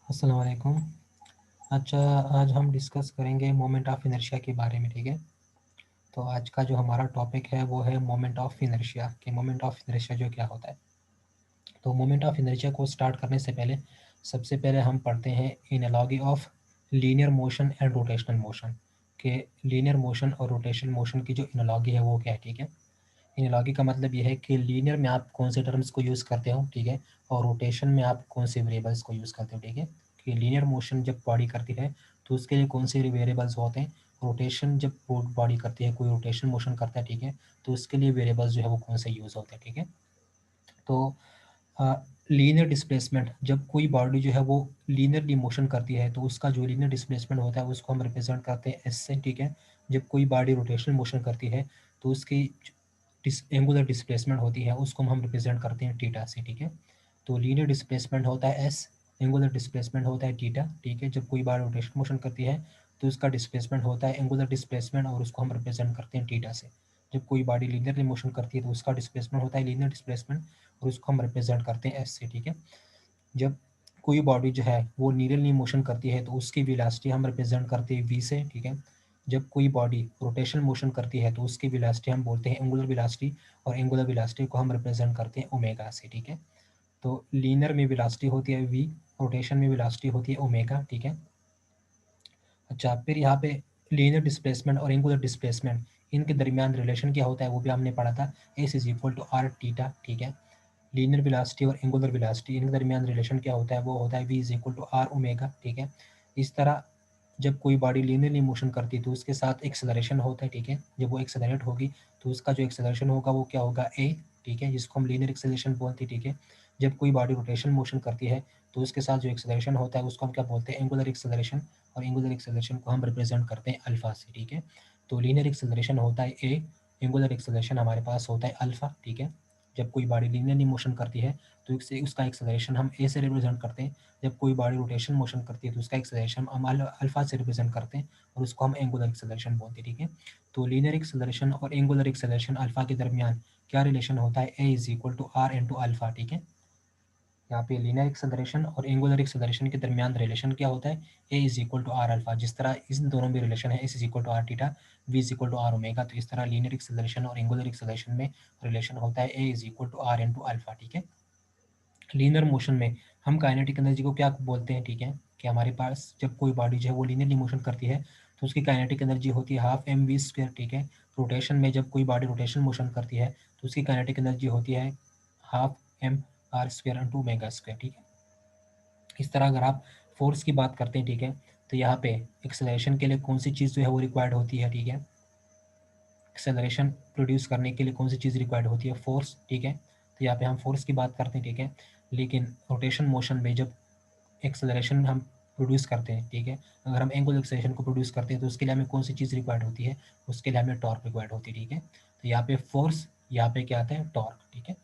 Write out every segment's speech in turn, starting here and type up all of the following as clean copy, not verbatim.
अस्सलाम वालेकुम। अच्छा, आज हम डिस्कस करेंगे मोमेंट ऑफ इनर्शिया के बारे में, ठीक है। तो आज का जो हमारा टॉपिक है वो है मोमेंट ऑफ इनर्शिया कि मोमेंट ऑफ इनर्शिया जो क्या होता है। तो मोमेंट ऑफ इनर्शिया को स्टार्ट करने से पहले सबसे पहले हम पढ़ते हैं analogy of linear motion and rotational motion के लीनियर मोशन और रोटेशनल मोशन की जो एनालॉजी है वो क्या है, ठीक है। एनालॉजी का मतलब ये है कि लीनियर में आप कौन से टर्म्स को यूज़ करते हो, ठीक है, और रोटेशन में आप कौन से वेरिएबल्स को यूज़ करते हो, ठीक है। कि लीनियर मोशन जब बॉडी करती है तो उसके लिए कौन से वेरिएबल्स होते हैं, रोटेशन जब बॉडी करती है, कोई रोटेशन मोशन करता है, ठीक है, तो उसके लिए वेरिएबल्स जो है वो कौन से यूज़ होते हैं, ठीक है। तो लीनियर डिस्प्लेसमेंट, जब कोई बॉडी जो है वो लीनियरली मोशन करती है तो उसका जो लीनियर डिस्प्लेसमेंट होता है उसको हम रिप्रेजेंट करते हैं एस से, ठीक है। जब कोई बॉडी रोटेशनल मोशन करती है तो उसकी एंगुलर डिस्प्लेसमेंट होती है उसको हम रिप्रेजेंट करते हैं थीटा से, ठीक है। तो लीनियर डिस्प्लेसमेंट होता है एस, एंगुलर डिस्प्लेसमेंट होता है थीटा, ठीक है। जब कोई बॉडी रोटेशनल मोशन करती है तो उसका डिस्प्लेसमेंट होता है एंगुलर डिस्प्लेसमेंट और उसको हम रिप्रेजेंट करते हैं थीटा से। जब कोई बॉडी लीनियरली मोशन करती है तो उसका डिस्प्लेसमेंट होता है लीनियर डिस्प्लेसमेंट और उसको हम रिप्रेजेंट करते हैं एस से, ठीक है। जब कोई बॉडी जो है वो लीनियरली मोशन करती है तो उसकी वेलोसिटी हम रिप्रेजेंट करते हैं वी से, ठीक है। जब कोई बॉडी रोटेशनल मोशन करती है तो उसकी वेलोसिटी हम बोलते हैं एंगुलर वेलोसिटी और एंगुलर वेलोसिटी को हम रिप्रेजेंट करते हैं ओमेगा से, ठीक है। तो लीनियर में वेलोसिटी होती है वी, रोटेशन में वेलोसिटी होती है ओमेगा, ठीक है। अच्छा, फिर यहाँ पे लीनियर डिस्प्लेसमेंट और एंगुलर डिस्प्लेसमेंट इनके दरमियान रिलेशन क्या होता है वो भी हमने पढ़ा था, s is equal to are theta, ठीक है। लीनियर वेलोसिटी और एंगुलर वेलोसिटी इनके दरमियान रिलेशन क्या होता है वो होता है v is equal to are omega, ठीक है। इस तरह जब कोई बॉडी लीनियरली मोशन करती है तो उसके साथ एक्सेलरेशन होता है, ठीक है। जब वो एक्सेलरेट होगी तो उसका जो एक्सेलरेशन होगा वो क्या होगा ए, ठीक है, जिसको हम लीनियर एक्सेलरेशन बोलते हैं, ठीक है। जब कोई बॉडी रोटेशन मोशन करती है तो उसके साथ जो एक्सेलरेशन होता है उसको हम क्या बोलते हैं, एंगुलर एक्सेलरेशन, और एंगुलर एक्सेलरेशन को हम रिप्रेजेंट करते हैं अल्फा से, ठीक है। तो लीनियर एक्सेलरेशन होता है ए, एंगुलर एक्सेलरेशन हमारे पास होता है अल्फा, ठीक है। जब कोई बॉडी लीनियरली मोशन करती है तो इससे उसका एक्सेलरेशन हम ए से रिप्रेजेंट करते हैं। जब कोई बॉडी रोटेशन मोशन करती है तो उसका एक्सेलरेशन हम अल्फा से रिप्रेजेंट करते हैं और उसको हम एंगुलर एक्सेलरेशन बोलते हैं, ठीक है। तो लीनियर एक्सेलरेशन और एंगुलर एक्सेलरेशन अल्फा के दरमियान क्या रिलेशन होता है, A is equal to R into alpha, ठीक है। यहाँ पे लीनियर एक्सेलरेशन और एंगुलर एक्सेलरेशन के दरमियान रिलेशन क्या होता है, A is equal to R alpha. जिस तरह इन दोनों में रिलेशन है S is equal to are theta, V is equal to are omega, तो इस तरह लीनियर एक्सेलरेशन और एंगुलर एक्सेलरेशन में रिलेशन होता है A is equal to R into alpha, ठीक है। लीनियर मोशन में हम काइनेटिक एनर्जी को क्या बोलते हैं, ठीक है, कि हमारे पास जब कोई बॉडी जो है वो लीनियरली मोशन करती है तो उसकी काइनेटिक एनर्जी होती है हाफ एम वी स्क्वायर, ठीक है। रोटेशन में जब कोई बॉडी रोटेशन मोशन करती है तो उसकी काइनेटिक एनर्जी होती है half m are square into omega square, ठीक है। इस तरह अगर आप फोर्स की बात करते हैं, ठीक है, तो यहाँ पे एक्सेलरेशन के लिए कौन सी चीज़ जो है वो रिक्वायर्ड होती है, ठीक है। एक्सेलरेशन प्रोड्यूस करने के लिए कौन सी चीज़ रिक्वायर्ड होती है, फोर्स, ठीक है। तो यहाँ पे हम फोर्स की बात करते हैं, ठीक है। लेकिन रोटेशन मोशन में जब एक्सेलरेशन हम प्रोड्यूस करते हैं, ठीक है, अगर हम एंगुलर एक्सेलरेशन को प्रोड्यूस करते हैं तो उसके लिए हमें कौन सी चीज़ रिक्वायर्ड होती है, उसके लिए हमें टॉर्क रिक्वायर्ड होती है, ठीक है। तो यहाँ पे फोर्स, यहाँ पे क्या आता है, टॉर्क, ठीक है।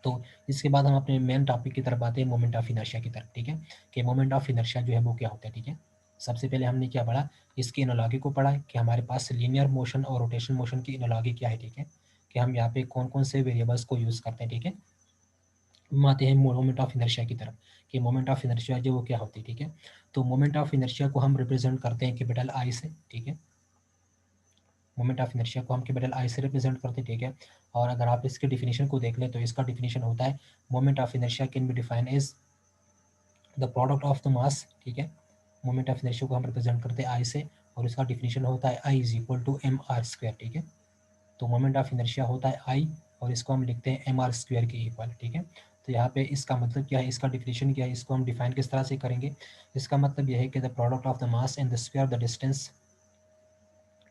तो इसके बाद हम अपने मेन टॉपिक की तरफ आते हैं, मोमेंट ऑफ इनर्शिया की तरफ, ठीक है, कि मोमेंट ऑफ इनर्शिया जो है वो क्या होता है, ठीक है। सबसे पहले हमने क्या पढ़ा, इसकी एनालॉजी को पढ़ा कि हमारे पास लीनियर मोशन और रोटेशन मोशन की एनालॉजी क्या है, ठीक है, कि हम यहाँ पे कौन कौन से वेरिएबल्स को यूज़ करते हैं, ठीक है। हम आते हैं मोमेंट ऑफ इनर्शिया की तरफ कि मोमेंट ऑफ इनर्शिया जो वो क्या होती है, ठीक है। तो मोमेंट ऑफ इनर्शिया को हम रिप्रेजेंट करते हैं कैपिटल आई से, ठीक है। मोमेंट ऑफ इनर्शिया को हम कैपिटल आई से रिप्रेजेंट करते हैं, ठीक है। और अगर आप इसके डिफिनेशन को देख लें तो इसका डिफिनेशन होता है, moment of inertia can be define as the product of the mass, ठीक है। मोमेंट ऑफ इनर्शिया को हम रिप्रेजेंट करते हैं आई से और इसका डिफिनेशन होता है I is equal to M are square, ठीक है। तो मोमेंट ऑफ इनर्शिया होता है आई और इसको हम लिखते हैं एम आर स्क्वायर के इक्वल, ठीक है। तो यहाँ पे इसका मतलब क्या है, इसका डिफिनेशन क्या है, इसको हम डिफाइन किस तरह से करेंगे। इसका मतलब यह है कि the product of the mass and the square the distance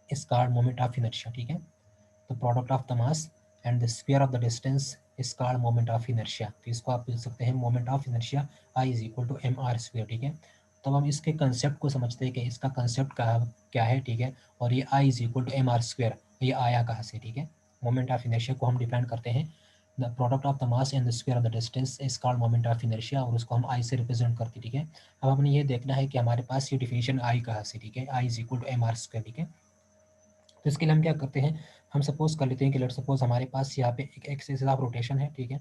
is called moment of inertia, ठीक है। The product of the mass and the square of the distance is called moment of inertia. तो इसको आप लिख सकते हैं moment of inertia I is equal to M are square, ठीक है। तो हम इसके कंसेप्ट को समझते हैं कि इसका कंसेप्ट क्या है, ठीक है। और ये I is equal to M are square ये आया कहाँ से, ठीक है। मोमेंट ऑफ इनर्शिया को हम डिफाइन करते हैं, the product of the mass and the square of the distance is called moment of inertia और उसको हम आई से रिप्रेजेंट करते हैं, ठीक है। अब हमने ये देखना है कि हमारे पास ये डिफिनेशन आई कहाँ से, ठीक है, I is equal to M are square, ठीक है। तो इसके लिए हम क्या करते हैं, हम सपोज कर लेते हैं कि लेट सपोज हमारे पास यहाँ पे एक एक्सिस ऑफ रोटेशन है, ठीक है।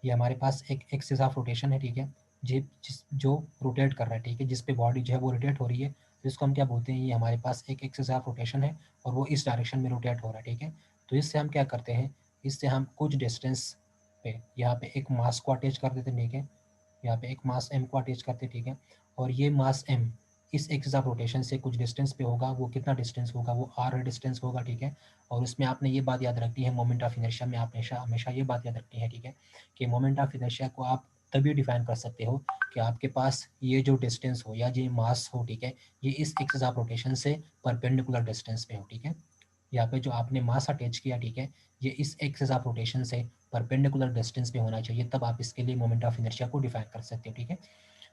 ये हमारे पास एक एक्सिस ऑफ रोटेशन है, ठीक है। जो रोटेट कर रहा है, ठीक है, जिस पे बॉडी जो है वो रोटेट हो रही है, तो इसको हम क्या बोलते हैं, ये हमारे पास एक एक्सिस ऑफ रोटेशन है और वो इस डायरेक्शन में रोटेट हो रहा है, ठीक है। तो इससे हम क्या करते हैं, इससे हम कुछ डिस्टेंस पे यहाँ पे एक मास को अटैच कर देते हैं, ठीक है, यहाँ पे एक मास m को अटैच करते हैं, ठीक है, और ये मास m इस एक्सिस ऑफ रोटेशन से कुछ डिस्टेंस पे होगा, वो कितना डिस्टेंस होगा, वो r डिस्टेंस होगा, ठीक है। और उसमें आपने ये बात याद रखनी है, मोमेंट ऑफ इनर्शिया में आप हमेशा हमेशा ये बात याद रखनी है, ठीक है, कि मोमेंट ऑफ इनर्शिया को आप तभी डिफाइन कर सकते हो कि आपके पास ये जो डिस्टेंस हो या ये मास हो, ठीक है, ये इस एक्सिस ऑफ रोटेशन से परपेंडिकुलर डिस्टेंस पे हो, ठीक है। यहाँ पे जो आपने मास अटैच किया, ठीक है, ये इस एक्सिस ऑफ रोटेशन से परपेंडिकुलर डिस्टेंस पे होना चाहिए, तब आप इसके लिए मोमेंट ऑफ इनर्शिया को डिफाइन कर सकते हो, ठीक है।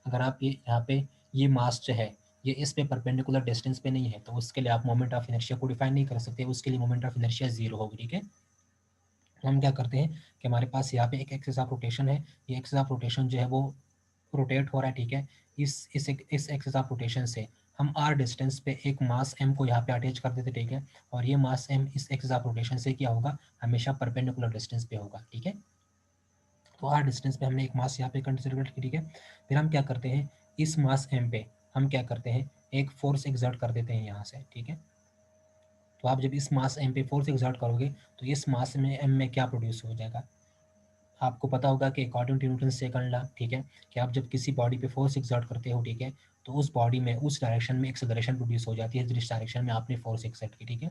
अगर आप ये यहाँ पे ये मास जो है ये इस पे परपेंडिकुलर डिस्टेंस पे नहीं है, तो उसके लिए आप मोमेंट ऑफ इनर्शिया को डिफाइन नहीं कर सकते, उसके लिए मोमेंट ऑफ इनर्शिया 0 होगी, ठीक है। तो हम क्या करते हैं कि हमारे पास यहाँ पे एक एक्सिस ऑफ रोटेशन है, ये एक्सिस ऑफ रोटेशन जो है वो रोटेट हो रहा है, ठीक है। इस एक्सिस ऑफ रोटेशन से हम r डिस्टेंस पे एक मास m को यहाँ पे अटैच कर देते, ठीक है, और ये मास m इस एक्सिस ऑफ रोटेशन से क्या होगा, हमेशा परपेंडिकुलर डिस्टेंस पे होगा, ठीक है। तो r डिस्टेंस पे हमने एक मास यहाँ पे कंसिडर की, ठीक है। फिर हम क्या करते हैं, इस मास m पे हम क्या करते हैं, एक फोर्स एक्सर्ट कर देते हैं यहाँ से, ठीक है। तो आप जब इस मास m पे फोर्स एक्सर्ट करोगे तो इस मास में m में क्या प्रोड्यूस हो जाएगा, आपको पता होगा कि according to Newton second law, ठीक है, कि आप जब किसी बॉडी पे फोर्स एक्सर्ट करते हो, ठीक है, तो उस बॉडी में उस डायरेक्शन में एक्सेलरेशन प्रोड्यूस हो जाती है जिस डायरेक्शन में आपने फोर्स एक्सर्ट की, ठीक है।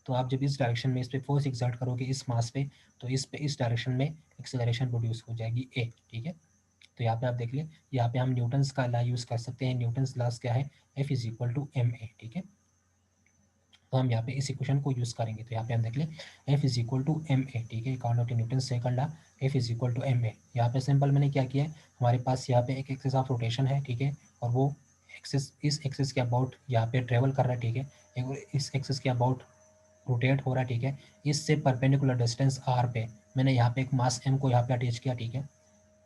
तो आप जब इस डायरेक्शन में इस पे फोर्स एक्सर्ट करोगे इस मास पे, तो इस डायरेक्शन में एक्सेलरेशन प्रोड्यूस हो जाएगी a, ठीक है। तो यहाँ पे आप देख लें, यहाँ पे हम न्यूटन्स का लॉ यूज़ कर सकते हैं, न्यूटन्स लॉ क्या है, F is equal to ma, ठीक है। तो हम यहाँ पे इस इक्वेशन को यूज़ करेंगे, तो यहाँ पे हम देख लें F is equal to ma, ठीक है, according to Newton second law F is equal to ma। यहाँ पे सिंपल मैंने क्या किया है, हमारे पास यहाँ पे एक एक्सिस ऑफ रोटेशन है, ठीक है, और वो एक्सिस इस एक्सिस के अबाउट यहाँ पे ट्रेवल कर रहा है, ठीक है, इस एक्सिस के अबाउट रोटेट हो रहा है, ठीक है। इससे परपेंडिकुलर डिस्टेंस r पे मैंने यहाँ पे एक मास m को यहाँ पे अटैच किया, ठीक है।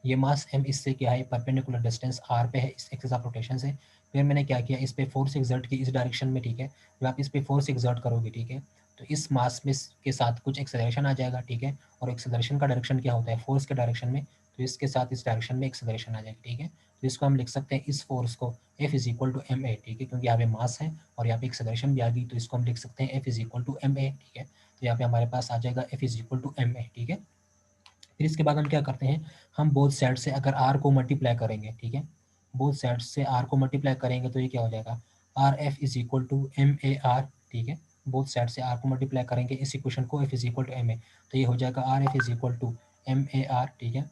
ये मास m इससे क्या है, परपेंडिकुलर डिस्टेंस r पे है इस एक्सिस ऑफ रोटेशन से। फिर मैंने क्या किया, इस पे फोर्स एक्सर्ट की इस डायरेक्शन में, ठीक है। जब आप इस पे फोर्स एक्सर्ट करोगे, ठीक है, तो इस मास में के साथ कुछ एक्सेलरेशन आ जाएगा, ठीक है, और एक्सेलरेशन का डायरेक्शन क्या होता है, फोर्स के डायरेक्शन में, तो इसके साथ इस डायरेक्शन में एक्सेलरेशन आ जाएगी, ठीक है। तो इसको हम लिख सकते हैं, इस फोर्स को F is equal to ma, ठीक है, क्योंकि यहाँ पे मास है और यहाँ पे एक्सेलरेशन भी आ गई, तो इसको हम लिख सकते हैं F is equal to ma, ठीक है। तो यहाँ पे हमारे पास आ जाएगा F is equal to ma, ठीक है। फिर इसके बाद हम क्या करते हैं, हम बोथ साइड से अगर r को मल्टीप्लाई करेंगे, ठीक है, बोथ साइड से r को मल्टीप्लाई करेंगे तो ये क्या हो जाएगा, R F is equal to M A R, ठीक है। बोथ साइड से r को मल्टीप्लाई करेंगे इस इक्वेशन को, f is equal to M A, तो ये हो जाएगा R F is equal to M A R, ठीक है।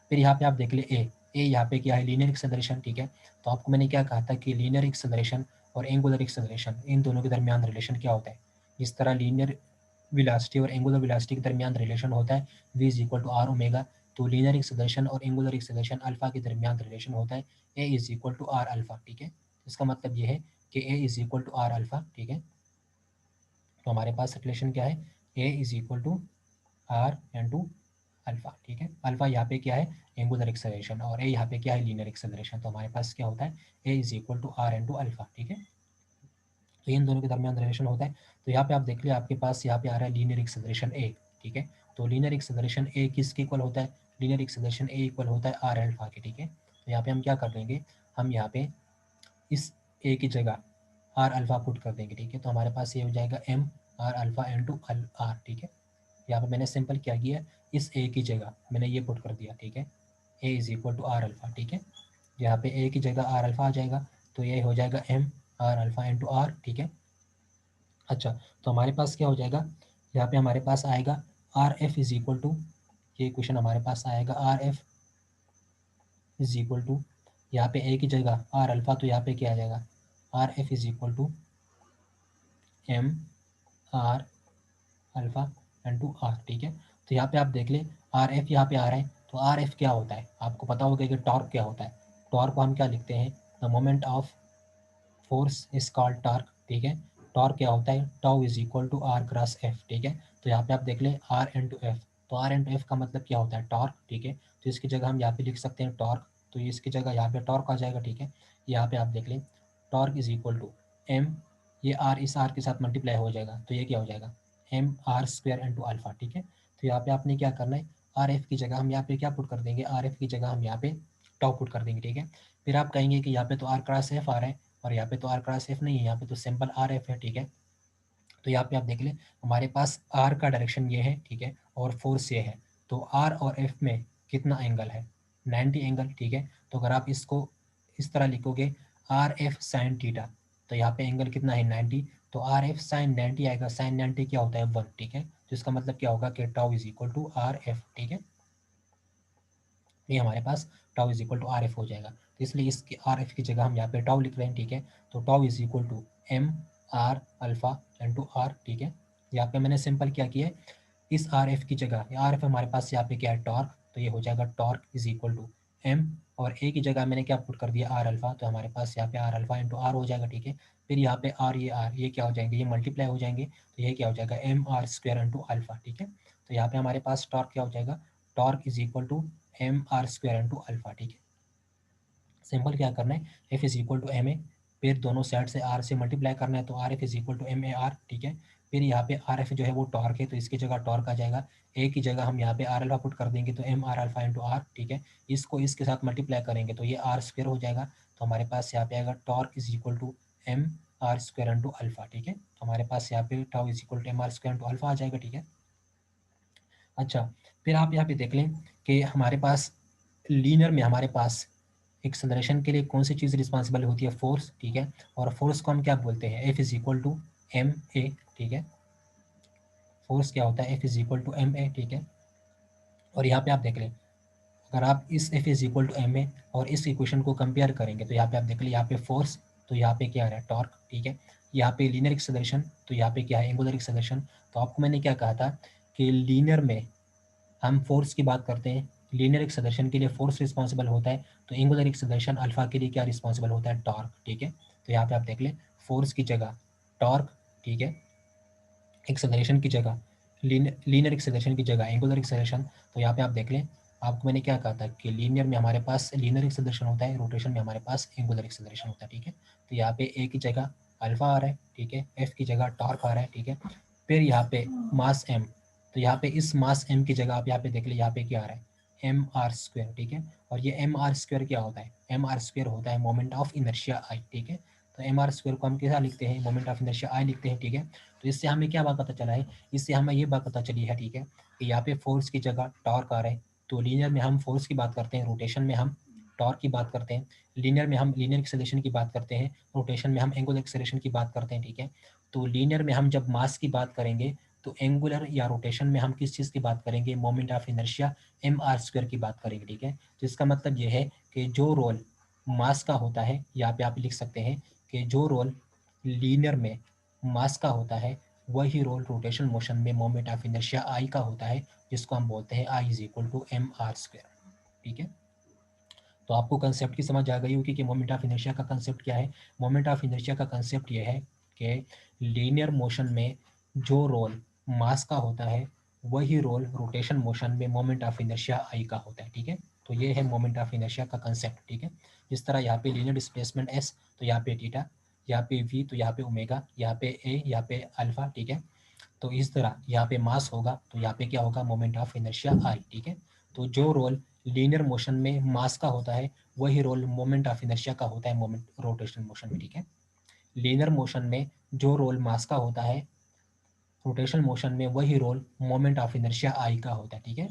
फिर यहाँ पे आप देख ले ए यहाँ पे क्या है, लीनियर एक्सेलरेशन, ठीक है। तो आपको मैंने क्या कहा था कि लीनियर एक्सेलरेशन और एंगुलर एक्सेलरेशन इन दोनों के दरमियान रिलेशन क्या होता है, जिस तरह लीनियर वेलोसिटी और एंगुलर वेलोसिटी के दरमियान रिलेशन होता है v is equal to are omega, तो लीनियर एक्सेलरेशन और एंगुलर एक्सेलरेशन अल्फा के दरमियान रिलेशन होता है a is equal to R alpha, ठीक है। इसका मतलब ये है कि a is equal to R alpha, ठीक है। तो हमारे पास रिलेशन क्या है, a is equal to R into alpha, ठीक है। अल्फा यहाँ पे क्या है, एंगुलर एक्सेलरेशन, और a यहाँ पे क्या है, लीनियर एक्सेलरेशन। तो हमारे पास क्या होता है, a is equal to R into alpha, ठीक है। तो इन दोनों के दरमियान रिलेशन होता है। तो यहाँ पे आप देख लिया, आपके पास यहाँ पे आ रहा है लीनियर एक्सेलरेशन a, ठीक है। तो लीनियर एक्सेलरेशन a किसके इक्वल होता है, लीनियर एक्सेलरेशन a इक्वल होता है आर अल्फा के, ठीक है। तो यहाँ पे हम क्या कर देंगे, हम यहाँ पे इस a की जगह आर अल्फा पुट कर देंगे, ठीक है। तो हमारे पास ये हो जाएगा m R alpha into R, ठीक है। यहाँ पे मैंने सिंपल क्या किया, इस a की जगह मैंने ये पुट कर दिया, ठीक है, a is equal to R alpha, ठीक है। यहाँ पे a की जगह आर अल्फा आ जाएगा, तो ये हो जाएगा m R alpha into R, ठीक है। अच्छा, तो हमारे पास क्या हो जाएगा, यहाँ पे हमारे पास आएगा R F is equal to, ये क्वेश्चन हमारे पास आएगा R F is equal to, यहाँ पे ए की जगह आर अल्फा, तो यहाँ पे क्या आ जाएगा, R F is equal to M R alpha into R, ठीक है। तो यहाँ पे आप देख ले, आर एफ यहाँ पे आ रहा है, तो आर एफ क्या होता है, आपको पता होगा कि टॉर्क क्या होता है। टॉर्क को हम क्या लिखते हैं, the moment of force is called torque, ठीक है। टॉर्क क्या होता है, tau is equal to R cross F, ठीक है। तो यहाँ पे आप देख लें आर इन टू एफ, तो आर इन टू एफ का मतलब क्या होता है, टॉर्क, ठीक है। तो इसकी जगह हम यहाँ पे लिख सकते हैं टॉर्क, तो इसकी जगह यहाँ पे टॉर्क आ जाएगा, ठीक है। यहाँ पे आप देख लें torque is equal to M, ये आर इस आर के साथ मल्टीप्लाई हो जाएगा, तो ये क्या हो जाएगा, M are square into alpha, ठीक है। तो यहाँ पे आपने क्या करना है, आर एफ की जगह हम यहाँ पे क्या पुट कर देंगे, आर एफ की जगह हम यहाँ पे टाउ पुट कर देंगे, ठीक है। फिर आप कहेंगे कि यहाँ पे तो आर क्रॉस एफ आ रहा है और यहाँ पे तो आर क्रॉस एफ नहीं है, यहाँ पे तो सिंपल आर एफ है, ठीक है। तो यहाँ पे आप देख लें, हमारे पास आर का डायरेक्शन ये है, ठीक है, और फोर्स ये है। तो आर और एफ में कितना एंगल है? 90 एंगल, ठीक है। तो अगर आप इसको इस तरह लिखोगे आर एफ साइन थीटा, तो यहाँ पे एंगल कितना है? 90। तो आर एफ साइन 90 आएगा। साइन 90 क्या होता है? 1, ठीक है। तो इसका मतलब क्या होगा कि tau is equal to R F, ठीक है। ये हमारे पास tau is equal to R F हो जाएगा। तो इसलिए इसकी आर एफ की जगह हम यहाँ पे टाउ लिख रहे हैं, ठीक है। तो tau is equal to M R alpha into R, ठीक है। यहाँ पे मैंने सिंपल क्या किया है, इस आर एफ की जगह, आर एफ हमारे पास यहाँ पे क्या है? टॉर्क। तो ये हो जाएगा torque is equal to M, और ए की जगह मैंने क्या पुट कर दिया? R alpha. तो हमारे पास यहाँ पे आर अल्फा इंटू आर हो जाएगा, ठीक है। फिर यहाँ पे आर, ये क्या हो जाएंगे? ये मल्टीप्लाई हो जाएंगे। तो ये क्या हो जाएगा? M are square into alpha, ठीक है। तो यहाँ पे हमारे पास टॉर्क क्या हो जाएगा? Torque is equal to M are square into alpha, ठीक है। सिंपल क्या करना है, F is equal to M A, फिर दोनों साइड से आर से मल्टीप्लाई करना है, तो R F is equal to M A R, ठीक है। फिर यहाँ पे आर एफ जो है वो टॉर्क है, तो इसकी जगह टॉर्क आ जाएगा। ए की जगह हम यहाँ पे आर अल्फा पुट कर देंगे, तो M R alpha into R, ठीक है। इसको इसके साथ मल्टीप्लाई करेंगे तो ये आर स्क्वायर हो जाएगा। तो हमारे पास यहाँ पे आएगा torque is equal to M are square into alpha, ठीक है। तो हमारे पास यहाँ पे tau is equal to M are square into alpha आ जाएगा, ठीक है। अच्छा, फिर आप यहाँ पे देख लें कि हमारे पास लीनियर में हमारे पास एक एक्सेलरेशन के लिए कौन सी चीज़ रिस्पॉन्सिबल होती है? फोर्स, ठीक है। और फोर्स को हम क्या बोलते हैं? F is equal to M A, ठीक है। फोर्स क्या होता है? F is equal to M A, ठीक है। और यहाँ पे आप देख लें, अगर आप इस F is equal to M A और इस इक्वेशन को कंपेयर करेंगे, तो यहाँ पे आप देख लें, यहाँ पे फोर्स, तो यहाँ पे क्या आ रहा है? टॉर्क, ठीक है। यहाँ पे लीनियर एक्सेलरेशन, तो यहाँ पे क्या है? Angular acceleration. तो आपको मैंने क्या कहा था कि लीनियर में हम फोर्स की बात करते हैं, लीनियर एक्सेलरेशन के लिए फोर्स रिस्पॉन्सिबल होता है, तो एंगुलर एक्सेलरेशन अल्फा के लिए क्या रिस्पॉन्सिबल होता है? टॉर्क, ठीक है। तो यहाँ पे आप देख लें, फोर्स की जगह टॉर्क, ठीक है, एक्सेलरेशन की जगह लीनियर एक्सेलरेशन की जगह एंगुलर एक्सेलरेशन। तो यहाँ पे आप देख लें, आपको मैंने क्या कहा था कि लीनियर में हमारे पास लीनियर एक्सेलरेशन होता है, रोटेशन में हमारे पास एंगुलर एक्सेलरेशन होता है, ठीक है। तो यहाँ पे ए की जगह अल्फा आ रहा है, ठीक है, एफ की जगह टॉर्क आ रहा है, ठीक है। फिर यहाँ पे मास एम, तो यहाँ पे इस मास एम की जगह आप यहाँ पे देख ले, यहाँ पे क्या आ रहा है? एम आर स्क्वायर, ठीक है। और ये एम आर स्क्वायर क्या होता है? एम आर स्क्वायर होता है मोमेंट ऑफ इनर्शिया आई, ठीक है। तो एम आर स्क्वायर को हम कैसा लिखते हैं? मोमेंट ऑफ इनर्शिया आई लिखते हैं, ठीक है। तो इससे हमें क्या बात पता चला है? इससे हमें ये बात पता चली है, ठीक है, कि यहाँ पे फोर्स की जगह टॉर्क आ रहा है। तो लीनियर में हम फोर्स की बात करते हैं, रोटेशन में हम टॉर्क की बात करते हैं। लीनियर में हम लीनियर एक्सेलरेशन की बात करते हैं, रोटेशन में हम एंगुलर एक्सेलरेशन की बात करते हैं, ठीक है। तो लीनियर में हम जब मास की बात करेंगे, तो एंगुलर या रोटेशन में हम किस चीज़ की बात करेंगे? Moment of inertia M are square की बात करेंगे, ठीक है। तो इसका मतलब ये है कि जो रोल मास का होता है, यहाँ पे आप लिख सकते हैं कि जो रोल लीनियर में मास का होता है, वही रोल रोटेशन मोशन में मोमेंट ऑफ इनर्शिया आई का होता है, जिसको हम बोलते हैं I is equal to M are square, ठीक है। तो आपको कंसेप्ट की समझ आ गई होगी कि मोमेंट ऑफ इनर्शिया का कंसेप्ट क्या है। मोमेंट ऑफ इनर्शिया का कंसेप्ट ये है कि लीनियर मोशन में जो रोल मास का होता है, वही रोल रोटेशन मोशन में मोमेंट ऑफ इनर्शिया आई का होता है, ठीक है। तो ये है मोमेंट ऑफ इनर्शिया का कंसेप्ट, ठीक है। जिस तरह यहाँ पे लीनियर डिस्प्लेसमेंट एस, तो यहाँ पे थीटा, यहाँ पे वी, तो यहाँ पे ओमेगा, यहाँ पे ए, यहाँ पे अल्फा, ठीक है। तो इस तरह यहाँ पे मास होगा, तो यहाँ पे क्या होगा? मोमेंट ऑफ इनर्शिया आई, ठीक है। तो जो रोल लीनियर मोशन में मास का होता है, वही रोल मोमेंट ऑफ इनर्शिया का होता है मोमेंट रोटेशन मोशन में, ठीक है। लीनियर मोशन में जो रोल मास का होता है, रोटेशन मोशन में वही role moment of inertia I का होता है, ठीक है।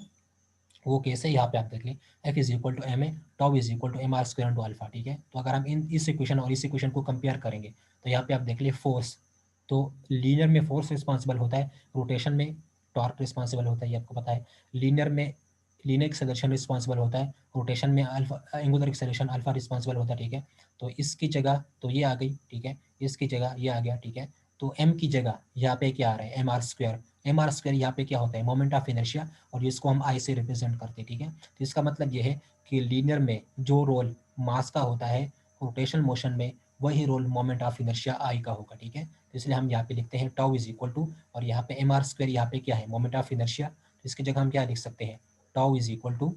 वो कैसे? यहाँ पे आप देख लें, F is equal to M A, tau is equal to M are square into alpha, ठीक है। तो अगर हम इस इक्वेशन और इस इक्वेशन को कंपेयर करेंगे, तो यहाँ पे आप देख लें फोर्स, तो लीनियर में फोर्स रिस्पॉन्सिबल होता है, रोटेशन में टॉर्क रिस्पॉन्सिबल होता है, ये आपको पता है। लीनियर में लीनियर एक्सेलरेशन रिस्पॉन्सिबल होता है, रोटेशन में alpha angular acceleration alpha responsible होता है, ठीक है। तो इसकी जगह तो ये आ गई, ठीक है, इसकी जगह ये आ गया, ठीक है। तो एम की जगह यहाँ पे क्या आ रहा है? M are square. M are square यहाँ पे क्या होता है? मोमेंट ऑफ इनर्शिया, और इसको हम आई से रिप्रेजेंट करते हैं, ठीक है। तो इसका मतलब ये है कि लीनियर में जो रोल मास का होता है, रोटेशन मोशन में वही role moment of inertia I का होगा, ठीक है। तो इसलिए हम यहाँ पे लिखते हैं टाउ इज इक्वल टू, और यहाँ पे एम आर स्क्वायर यहाँ पे क्या है? Moment of inertia. तो इसकी जगह हम क्या लिख सकते हैं? Tau is equal to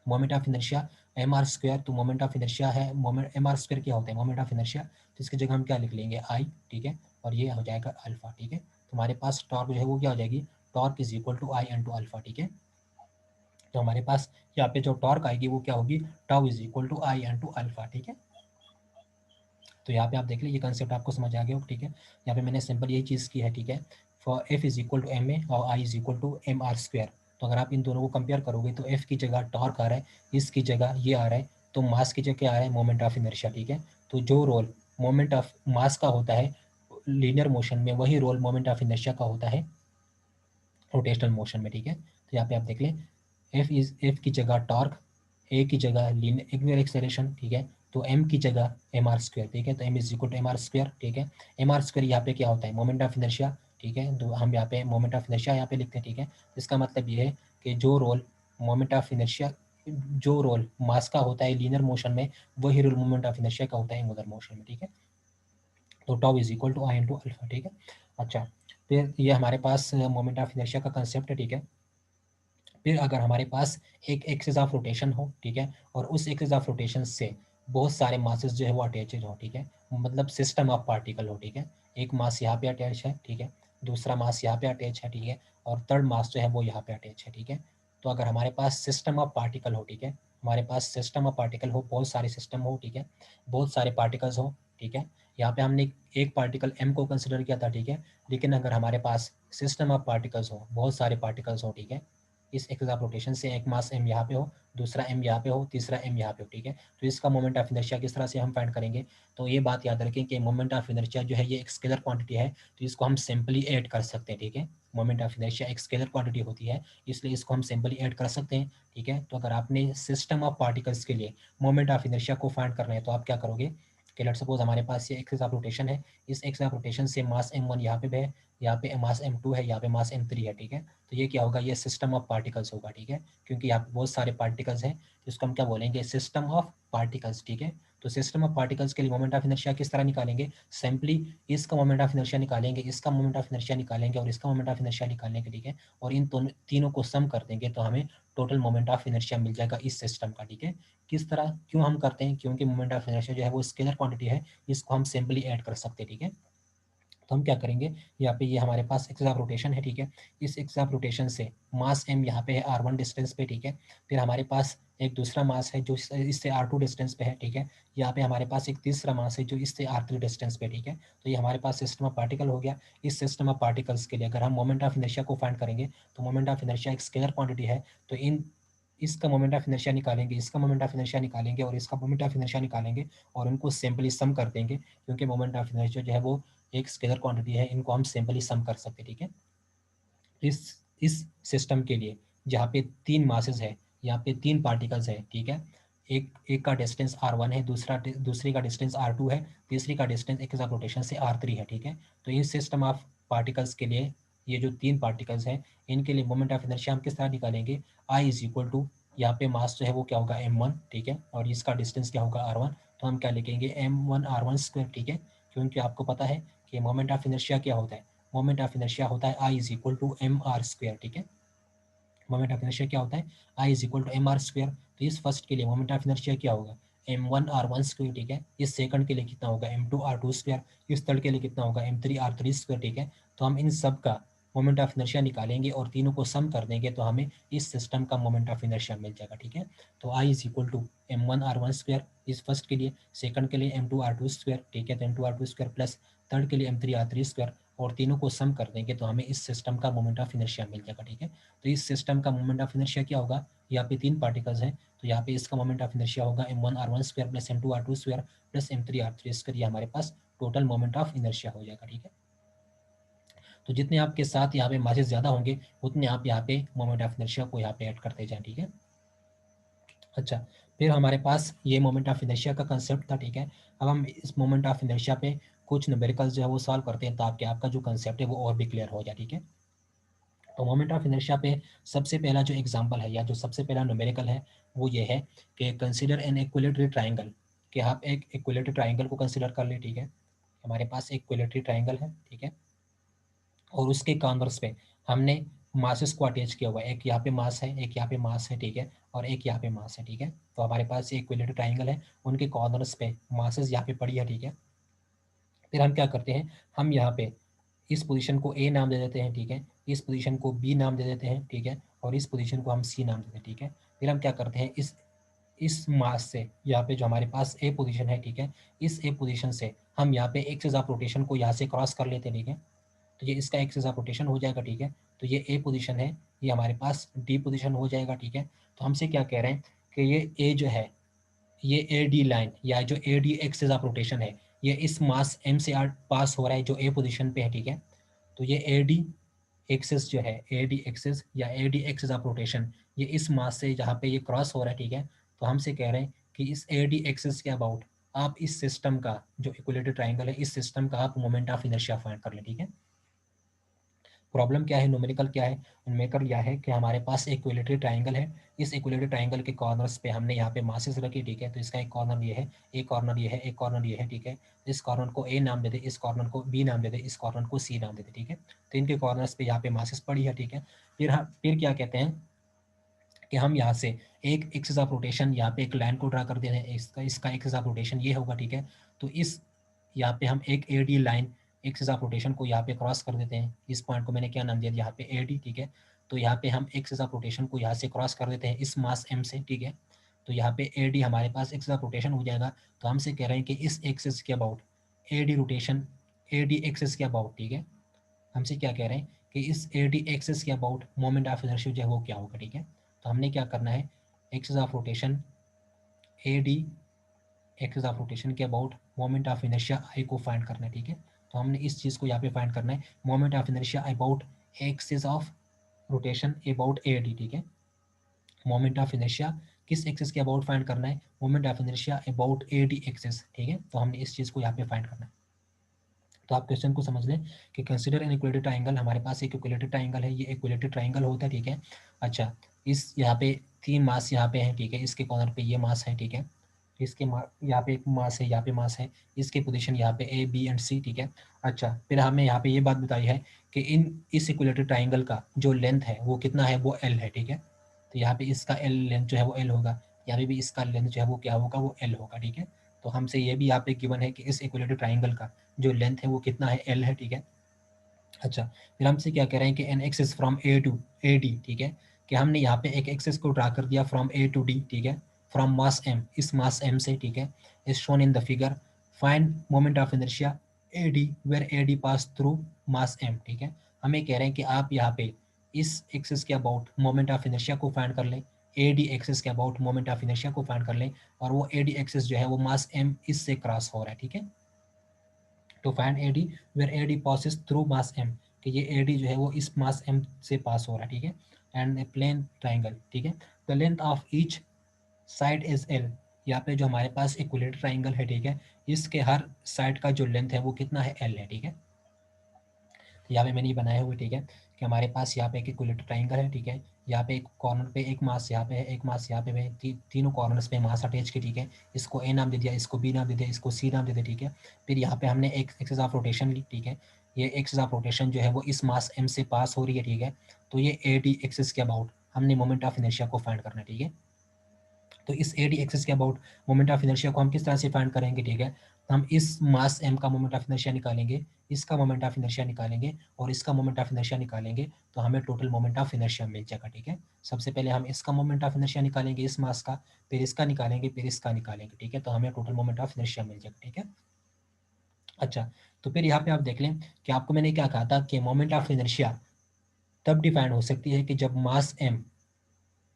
moment of inertia M are square. तो मोमेंट ऑफ इनर्शिया है, मोमेंट एम आर स्क्वायर क्या होता है? Moment of inertia. तो इसकी जगह हम क्या लिख लेंगे? आई, ठीक है। और ये हो जाएगा अल्फा, ठीक है। तो हमारे पास टॉर्क जो है वो क्या हो जाएगी? Torque is equal to I into alpha, ठीक है। तो हमारे पास यहाँ पे जो टॉर्क आएगी वो क्या होगी, tau is equal to I into alpha, ठीक है। तो यहाँ पे आप देख लीजिए ये कंसेप्ट आपको समझ आ गया हो, ठीक है। यहाँ पे मैंने सिंपल यही चीज़ की है, ठीक है। For F is equal to M A और I is equal to M are square. तो अगर आप इन दोनों को कंपेयर करोगे तो एफ की जगह टॉर्क आ रहा है, इसकी जगह ये आ रहा है, तो मास की जगह क्या आ रहा है, मोमेंट ऑफ इनर्शिया, ठीक है। तो जो रोल मोमेंट ऑफ मास का होता है लीनियर मोशन में, वही रोल मोमेंट ऑफ इनर्शिया का होता है रोटेशनल मोशन में, ठीक है। तो यहाँ पे आप देख लें, एफ की जगह टॉर्क, ए की जगह लीनियर एक्सेलरेशन, ठीक है। तो एम की जगह एम आर स्क्वायर, ठीक है। तो M is equal to M are square, ठीक है। एम आर स्क्वायर यहाँ पे क्या होता है, मोमेंट ऑफ इनर्शिया, ठीक है। तो हम यहाँ पे मोमेंट ऑफ इनर्शिया यहाँ पे लिखते हैं, ठीक है। इसका मतलब ये है कि जो रोल मोमेंट ऑफ इनर्शिया, जो रोल मास का होता है लीनियर मोशन में, वही रोल मोमेंट ऑफ इनर्शिया का होता है एंगुलर मोशन में, ठीक है। तो tau is equal to I into alpha, ठीक है। अच्छा, फिर ये हमारे पास मोमेंट ऑफ इनर्शिया का कंसेप्ट है, ठीक है। फिर अगर हमारे पास एक एक्सिस ऑफ रोटेशन हो, ठीक है, और उस एक्सिस ऑफ रोटेशन से बहुत सारे मासेस जो है वो अटैचेड हो, ठीक है, मतलब सिस्टम ऑफ पार्टिकल हो, ठीक है। एक मास यहाँ पे अटैच है, ठीक है, दूसरा मास यहाँ पे अटैच है, ठीक है, और थर्ड मास जो है वो यहाँ पे अटैच है, ठीक है। तो अगर हमारे पास सिस्टम ऑफ पार्टिकल हो, ठीक है, हमारे पास सिस्टम ऑफ पार्टिकल हो, बहुत सारे सिस्टम हो, ठीक है, बहुत सारे पार्टिकल्स हो, ठीक है। यहाँ पे हमने एक पार्टिकल एम को कंसिडर किया था, ठीक है। लेकिन अगर हमारे पास सिस्टम ऑफ पार्टिकल्स हो, बहुत सारे पार्टिकल्स हो, ठीक है, इस एक्सिस ऑफ रोटेशन से एक मास एम यहाँ पे हो, दूसरा एम यहाँ पे हो, तीसरा एम यहाँ पे हो, ठीक है। तो इसका मोमेंट ऑफ इनर्शिया किस तरह से हम फाइंड करेंगे, तो ये बात याद रखें कि मोमेंट ऑफ इनर्शिया जो है ये एक स्केलर क्वांटिटी है, तो इसको हम सिंपली ऐड कर सकते हैं, ठीक है। मोमेंट ऑफ इनर्शिया एक स्केलर क्वांटिटी होती है, इसलिए इसको हम सिंपली ऐड कर सकते हैं, ठीक है। तो अगर आपने सिस्टम ऑफ पार्टिकल्स के लिए मोमेंट ऑफ इनर्शिया को फाइंड करना है तो आप क्या करोगे कि लेट्स सपोज हमारे पास ये एक्सिस ऑफ रोटेशन है, इस एक्सिस ऑफ रोटेशन से मास m1 यहाँ पे है, यहाँ पे मास m2 है, यहाँ पे मास m3 है, ठीक है। तो ये क्या होगा, ये सिस्टम ऑफ पार्टिकल्स होगा, ठीक है, क्योंकि यहाँ पे बहुत सारे पार्टिकल्स हैं, इसको हम क्या बोलेंगे, सिस्टम ऑफ पार्टिकल्स, ठीक है। तो सिस्टम ऑफ पार्टिकल्स के लिए मोमेंट ऑफ इनर्शिया किस तरह निकालेंगे, सिंपली इसका मोमेंट ऑफ इनर्शिया निकालेंगे, इसका मोमेंट ऑफ इनर्शिया निकालेंगे और इसका मोमेंट ऑफ इनर्शिया निकालेंगे, ठीक है। और इन तीनों को सम कर देंगे तो हमें टोटल मोमेंट ऑफ इनर्शिया मिल जाएगा इस सिस्टम का, ठीक है। किस तरह, क्यों हम करते हैं, क्योंकि मोमेंट ऑफ इनर्शिया जो है वो स्केलर क्वांटिटी है, इसको हम सिंपली ऐड कर सकते हैं, ठीक है। तो हम क्या करेंगे, यहाँ पे ये हमारे पास एक्सिस ऑफ रोटेशन है, ठीक है। इस एक्सिस ऑफ रोटेशन से मास m यहाँ पे है r1 डिस्टेंस पे, ठीक है। फिर हमारे पास एक दूसरा मास है जो इससे r2 डिस्टेंस पे है, ठीक है। यहाँ पे हमारे पास एक तीसरा मास है जो इससे r3 डिस्टेंस पे, ठीक है। तो ये हमारे पास सिस्टम ऑफ पार्टिकल हो गया। इस सिस्टम ऑफ पार्टिकल्स के लिए अगर हम मोमेंट ऑफ इनर्शिया को फाइंड करेंगे तो मोमेंट ऑफ इनर्शिया एक स्केलर क्वांटिटी है, तो इन इसका मोमेंट ऑफ इनर्शिया निकालेंगे, इसका मोमेंट ऑफ इनर्शिया निकालेंगे और इसका मोमेंट ऑफ इनर्शिया निकालेंगे और उनको सिंपली सम कर देंगे, क्योंकि मोमेंट ऑफ इनर्शिया जो है वो एक स्केलर क्वांटिटी है, इनको हम सिंपली सम कर सकते हैं, ठीक है। इस इस सिस्टम के लिए जहाँ पे तीन मासेस है, यहाँ पे तीन पार्टिकल्स है, ठीक है। एक का डिस्टेंस r1 है, दूसरी का डिस्टेंस r2 है, तीसरी का डिस्टेंस एक्सिस ऑफ रोटेशन से r3 है, ठीक है। तो इस सिस्टम ऑफ पार्टिकल्स के लिए ये जो तीन पार्टिकल्स हैं इनके लिए मोमेंट ऑफ इनर्शिया हम किस तरह निकालेंगे, I इज इक्वल टू, यहाँ पे मास जो है वो क्या होगा m1, ठीक है, और इसका डिस्टेंस क्या होगा r1, तो हम क्या लिखेंगे m1 r1 स्क्वायर, ठीक है। क्योंकि आपको पता है कि मोमेंट ऑफ इनर्शिया क्या होता है, मोमेंट ऑफ इनर्शिया होता है I is equal to M are square, ठीक है। मोमेंट ऑफ इनर्शिया क्या होता है, I is equal to M are square. तो इस फर्स्ट के लिए मोमेंट ऑफ इनर्शिया क्या होगा, m1 r1 स्क्वायर, ठीक है। इस सेकंड के लिए कितना होगा m2 r2 स्क्वायर, इस थर्ड के लिए कितना होगा m3 r3 स्क्वायर, ठीक है। तो हम इन सब का मोमेंट ऑफ इनर्शिया निकालेंगे और तीनों को सम कर देंगे तो हमें इस सिस्टम का मोमेंट ऑफ इनर्शिया मिल जाएगा, ठीक है। तो I is equal to m1 r1 square इस फर्स्ट के लिए, सेकंड के लिए m2 r2 स्क्वायर, ठीक है, तो m2 r2 square plus third के लिए m3 r3 स्क्वायर, और तीनों को सम कर देंगे तो हमें इस सिस्टम का मोमेंट ऑफ इनर्शिया मिल जाएगा, ठीक है। तो इस सिस्टम का मोमेंट ऑफ इनर्शिया क्या होगा, यहाँ पे तीन पार्टिकल्स हैं तो यहाँ पे इसका मोमेंट ऑफ इनर्शिया होगा m1 r1 square plus m2 r2 square plus m3 r3 square, ये हमारे पास टोटल मोमेंट ऑफ इनर्शिया हो जाएगा, ठीक है। तो जितने आपके साथ यहाँ पे मासेस ज़्यादा होंगे उतने आप यहाँ पे मोमेंट ऑफ इनर्शिया को यहाँ पे ऐड करते जाएं, ठीक है। अच्छा, फिर हमारे पास ये मोमेंट ऑफ इनर्शिया का कंसेप्ट था, ठीक है। अब हम इस मोमेंट ऑफ इनर्शिया पे कुछ न्यूमेरिकल्स जो है वो सॉल्व करते हैं ताकि आपका जो कंसेप्ट है वो और भी क्लियर हो जाए, ठीक है। तो मोमेंट ऑफ इनर्शिया पे सबसे पहला जो एग्जांपल है या जो सबसे पहला न्यूमेरिकल है वो ये है कि कंसीडर एन इक्विलेटरल ट्राइंगल, कि आप एक इक्विलेटरल ट्राइंगल को कंसीडर कर ले, ठीक है। हमारे पास एक इक्विलेटरल ट्राइंगल है, ठीक है, और उसके कॉर्नर्स पे हमने मासेस को अटैच किया हुआ है, एक यहाँ पे मास है, एक यहाँ पे मास है, ठीक है, और एक यहाँ पे मास है, ठीक है। तो हमारे पास ये इक्विलेटरल ट्राइंगल है, उनके कॉर्नर्स पे मासेस यहाँ पे पड़ी है, ठीक है। फिर हम क्या करते हैं, हम यहाँ पे इस पोजीशन को ए नाम दे देते हैं, ठीक है, इस पोजीशन को बी नाम दे देते हैं, ठीक है, और इस पोजीशन को हम सी नाम देते हैं, ठीक है। फिर हम क्या करते हैं, इस मास से यहाँ पे जो हमारे पास ए पोजीशन है, ठीक है, इस ए पोजीशन से हम यहाँ पे एक्सिस ऑफ रोटेशन को यहाँ से क्रॉस कर लेते हैं, ठीक है। तो ये इसका एक्सिस ऑफ रोटेशन हो जाएगा, ठीक है। तो ये ए पोजीशन है, ये हमारे पास डी पोजीशन हो जाएगा, ठीक है। तो हमसे क्या कह रहे हैं कि ये ए जो है, ये ए डी लाइन या जो ए डी एक्सिस ऑफ रोटेशन है, ये इस मास एम से पास हो रहा है जो ए पोजीशन पे है, ठीक है। तो ये ए डी एक्सिस जो है, ए डी एक्सिस या ए डी एक्सिस ऑफ रोटेशन, ये इस मास से जहाँ पे ये क्रॉस हो रहा है, ठीक है। तो हमसे कह रहे हैं कि इस ए डी एक्सिस के अबाउट आप इस सिस्टम का जो इक्विलेटरल ट्राइंगल है, इस सिस्टम का आप मोमेंट ऑफ इनर्शिया फाइंड कर लें, ठीक है। प्रॉब्लम क्या है, न्यूमेरिकल क्या है, न्यूमेरिकल यह है कि हमारे पास एक इक्विलेटरल ट्राइंगल है। इस इक्विलेटरल ट्राइंगल के कॉर्नर्स पे हमने यहाँ पे मासेस रखी, ठीक है। तो इसका एक कॉर्नर ये है, एक कॉर्नर ये है, एक कॉर्नर ये है, ठीक है। इस कॉर्नर को ए नाम दे दे, इस कॉर्नर को बी नाम दे दे, इस कॉर्नर को सी नाम दे दे, ठीक है। तो इनके कॉर्नर्स पे यहाँ पे मासेस पड़ी है, ठीक है। फिर क्या कहते हैं कि हम यहाँ से एक एक्सिस ऑफ रोटेशन यहाँ पे एक लाइन को ड्रा कर दे रहे हैं, इसका इसका एक्सिस ऑफ रोटेशन ये होगा, ठीक है। तो इस यहाँ पे हम एक A D line axis of rotation को यहाँ पे क्रॉस कर देते हैं। इस पॉइंट को मैंने क्या नाम दिया, यहाँ पे ए डी, ठीक है। तो यहाँ पे हम एक्सिस ऑफ रोटेशन को यहाँ से क्रॉस कर देते हैं इस मास एम से, ठीक है। तो यहाँ पे ए डी हमारे पास एक्सिस ऑफ रोटेशन हो जाएगा। तो हमसे कह रहे हैं कि इस एक्सिस के about A D rotation, A D axis के अबाउट, ठीक है। हमसे क्या कह रहे हैं कि इस ए डी एक्सिस के अबाउट मोमेंट ऑफ इनर्शिया जो है वो क्या होगा, ठीक है। तो हमने क्या करना है, axis of rotation A D axis of rotation के about moment of inertia I को फाइंड करना है, ठीक है। तो हमने इस चीज़ को यहाँ पे फाइंड करना है, moment of inertia about axis of rotation about A D, ठीक है। मोमेंट ऑफ इनर्शिया किस एक्सिस के अबाउट फाइंड करना है, moment of inertia about A D axis, ठीक है। तो हमने इस चीज़ को यहाँ पे फाइंड करना है। तो आप क्वेश्चन को समझ लें कि कंसिडर एन इक्विलेटरल ट्राइंगल, हमारे पास एक इक्विलेटरल ट्राइंगल है, ये इक्विलेटरल ट्राइंगल होता है, ठीक है। अच्छा, इस यहाँ पे 3 मास यहाँ पे हैं, ठीक है। इसके कॉर्नर पे ये मास है, ठीक है। इसके यहाँ पे एक मास है, यहाँ पे मास है, इसके पोजीशन यहाँ पे ए बी एंड सी, ठीक है। अच्छा, फिर हमें यहाँ पे ये बात बताई है कि इस इक्विलेटरल ट्राइंगल का जो लेंथ है वो कितना है, वो एल है, ठीक है। तो यहाँ पे इसका एल लेंथ जो है वो एल होगा, यहाँ पे भी इसका लेंथ जो है वो क्या होगा, वो एल होगा, ठीक है। तो हमसे ये भी यहाँ पे गिवन है कि इस इक्विलेटरल ट्राइंगल का जो लेंथ है वो कितना है, एल है, ठीक है। अच्छा, फिर हमसे क्या कह रहे हैं कि an axis from A to A D, ठीक है। कि हमने यहाँ पे एक एक्सिस को ड्रा कर दिया फ्रॉम ए टू डी, ठीक है, फ्रॉम मास एम, इस मास एम से, ठीक है, is shown in the figure. Find moment of inertia A D where A D pass through mass M, ठीक है। हमें कह रहे हैं कि आप यहाँ पे इस एक्सिस के अबाउट मोमेंट ऑफ इनर्शिया को फाइंड कर लें, ए डी एक्सिस के अबाउट मोमेंट ऑफ इनर्शिया को फाइंड कर लें, और वो ए डी एक्सिस जो है वो मास एम इससे क्रॉस हो रहा है, ठीक है। To find A D where A D passes through mass M, कि ये ए डी जो है वो इस मास एम से पास हो रहा है, ठीक है। एंड ए प्लेन ट्राइंगल, ठीक है। The length of each side is L, यहाँ पे जो हमारे पास इक्विलेटरल ट्राइंगल है, ठीक है, इसके हर साइड का जो लेंथ है वो कितना है, एल है, ठीक है। यहाँ पे मैंने ये बनाया हुआ, ठीक है, कि हमारे पास यहाँ पे एक इक्विलेटरल ट्राइंगल है, ठीक है। यहाँ पे एक कॉर्नर पे एक मास यहाँ पे है, एक मास यहाँ पे है, तीनों कॉर्नर्स पे मास अटैच के, ठीक है। इसको ए नाम दे दिया, इसको बी नाम दे दिया, इसको सी नाम दे दिया, ठीक है। फिर यहाँ पे हमने एक एक्सिस ऑफ रोटेशन ली, ठीक है। ये एक्सिस ऑफ रोटेशन जो है वो इस मास एम से पास हो रही है, ठीक है। तो ये ए डी एक्सिस के अबाउट हमने मोमेंट ऑफ इनर्शिया को फाइंड करना है, ठीक है। तो इस ए डी एक्सिस के अबाउट मोमेंट ऑफ इनर्शिया को हम किस तरह से फाइंड करेंगे, ठीक है। तो हम इस मास एम का मोमेंट ऑफ इनर्शिया निकालेंगे, इसका मोमेंट ऑफ इनर्शिया निकालेंगे, और इसका मोमेंट ऑफ इनर्शिया निकालेंगे, तो हमें टोटल मोमेंट ऑफ इनर्शिया मिल जाएगा, ठीक है। सबसे पहले हम इसका मोमेंट ऑफ इनर्शिया निकालेंगे इस मास का, फिर इसका निकालेंगे, फिर इसका निकालेंगे, ठीक है। तो हमें टोटल मोमेंट ऑफ इनर्शिया मिल जाएगा, ठीक है। अच्छा, तो फिर यहाँ पे आप देख लें कि आपको मैंने क्या कहा था कि मोमेंट ऑफ इनर्शिया तब डिफाइन हो सकती है कि जब मास एम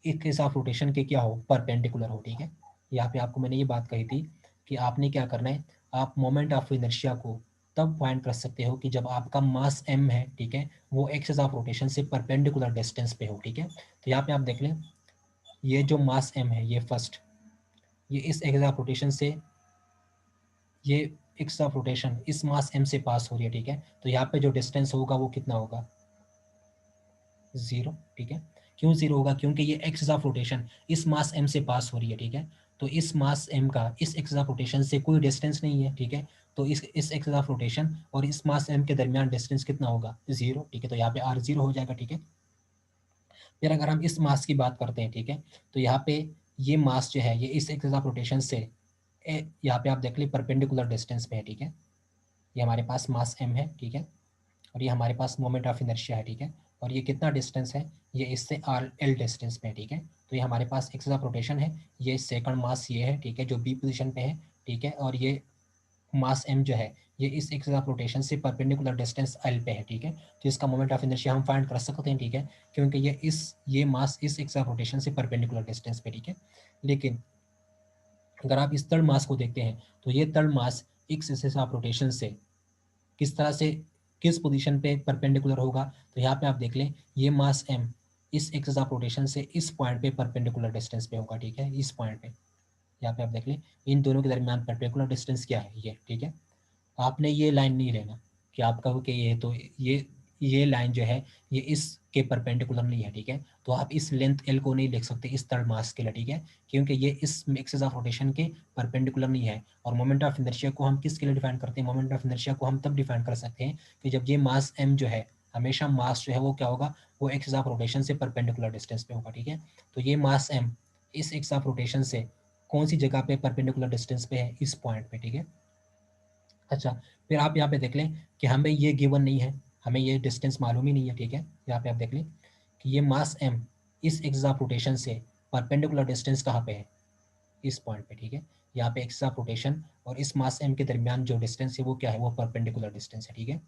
एक केस ऑफ रोटेशन के क्या हो, परपेंडिकुलर हो, ठीक है। यहाँ पे आपको मैंने ये बात कही थी कि आपने क्या करना है, आप मोमेंट ऑफ इनर्शिया को तब फाइंड कर सकते हो कि जब आपका मास एम है, ठीक है, वो एक्सिस ऑफ रोटेशन से परपेंडिकुलर डिस्टेंस पे हो, ठीक है। तो यहाँ पे आप देख लें, ये जो मास एम है, ये फर्स्ट, ये इस एक्सिस ऑफ रोटेशन से, ये एक्सिस ऑफ रोटेशन इस मास एम से पास हो रही है, ठीक है। तो यहाँ पे जो डिस्टेंस होगा वो कितना होगा, 0, ठीक है। क्यों 0 होगा, क्योंकि ये एक्सिस ऑफ रोटेशन इस मास एम से पास हो रही है, ठीक है। तो इस मास एम का इस एक्सिस ऑफ रोटेशन से कोई डिस्टेंस नहीं है, ठीक है। तो इस एक्सिस ऑफ रोटेशन और इस मास एम के दरमियान डिस्टेंस कितना होगा, 0, ठीक है। तो यहाँ पे r 0 हो जाएगा, ठीक है। फिर अगर हम इस मास की बात करते हैं, ठीक है, तो यहाँ पे ये मास जो है ये इस एक्सिस ऑफ रोटेशन से यहाँ पे आप देख ली परपेंडिकुलर डिस्टेंस पे है, ठीक है। ये हमारे पास मास एम है, ठीक है, और ये हमारे पास मोमेंट ऑफ इनर्शिया है, ठीक है। और ये कितना डिस्टेंस है, ये इससे आर एल डिस्टेंस पे है, ठीक है। तो ये हमारे पास एक्सिस ऑफ रोटेशन है, ये सेकंड मास ये है, ठीक है, जो बी पोजीशन पे है, ठीक है, और ये मास m जो है ये इस एक्सिस ऑफ रोटेशन से परपेंडिकुलर डिस्टेंस l पे है, ठीक है। तो इसका मोमेंट ऑफ इनर्शिया हम फाइंड कर सकते हैं, ठीक है, क्योंकि ये मास इस एक्सिस ऑफ रोटेशन से परपेंडिकुलर डिस्टेंस पे, ठीक है। लेकिन अगर आप इस थर्ड मास को देखते हैं तो ये थर्ड मास इस एक्सिस ऑफ रोटेशन से किस तरह से किस पोजीशन पे परपेंडिकुलर होगा, तो यहाँ पे आप देख लें ये मास m इस एक्सिस ऑफ रोटेशन से इस पॉइंट पे परपेंडिकुलर डिस्टेंस पे होगा, ठीक है, इस पॉइंट पे। यहाँ पे आप देख लें इन दोनों के दरमियान परपेंडिकुलर डिस्टेंस क्या है, ये, ठीक है। आपने ये लाइन नहीं लेना कि आप कहो कि ये तो ये लाइन जो है ये इसके परपेंडिकुलर नहीं है, ठीक है। तो आप इस लेंथ एल को नहीं लिख सकते इस थर्ड मास के लिए, ठीक है, क्योंकि ये इस एक्सिस ऑफ रोटेशन के परपेंडिकुलर नहीं है। और मोमेंट ऑफ इनर्शिया को हम किसके लिए डिफाइन करते हैं, मोमेंट ऑफ इनर्शिया को हम तब डिफाइन कर सकते हैं कि जब ये मास एम जो है, हमेशा मास जो है वो क्या होगा, वो एक्सिस ऑफ रोटेशन से परपेंडिकुलर डिस्टेंस पे होगा, ठीक है। तो ये मास एम इस एक्सिस ऑफ रोटेशन से कौन सी जगह पे परपेंडिकुलर डिस्टेंस पे है, इस पॉइंट पे, ठीक है। अच्छा, फिर आप यहाँ पे देख लें कि हमें ये गिवन नहीं है, हमें ये डिस्टेंस मालूम ही नहीं है, ठीक है। यहाँ पे आप देख लें कि ये मास m इस एक्सिस ऑफ रोटेशन से परपेंडिकुलर डिस्टेंस कहाँ पे है, इस पॉइंट पे, ठीक है। यहाँ पे एक्सिस ऑफ रोटेशन और इस मास m के दरमियान जो डिस्टेंस है वो क्या है, वो परपेंडिकुलर डिस्टेंस है, ठीक है।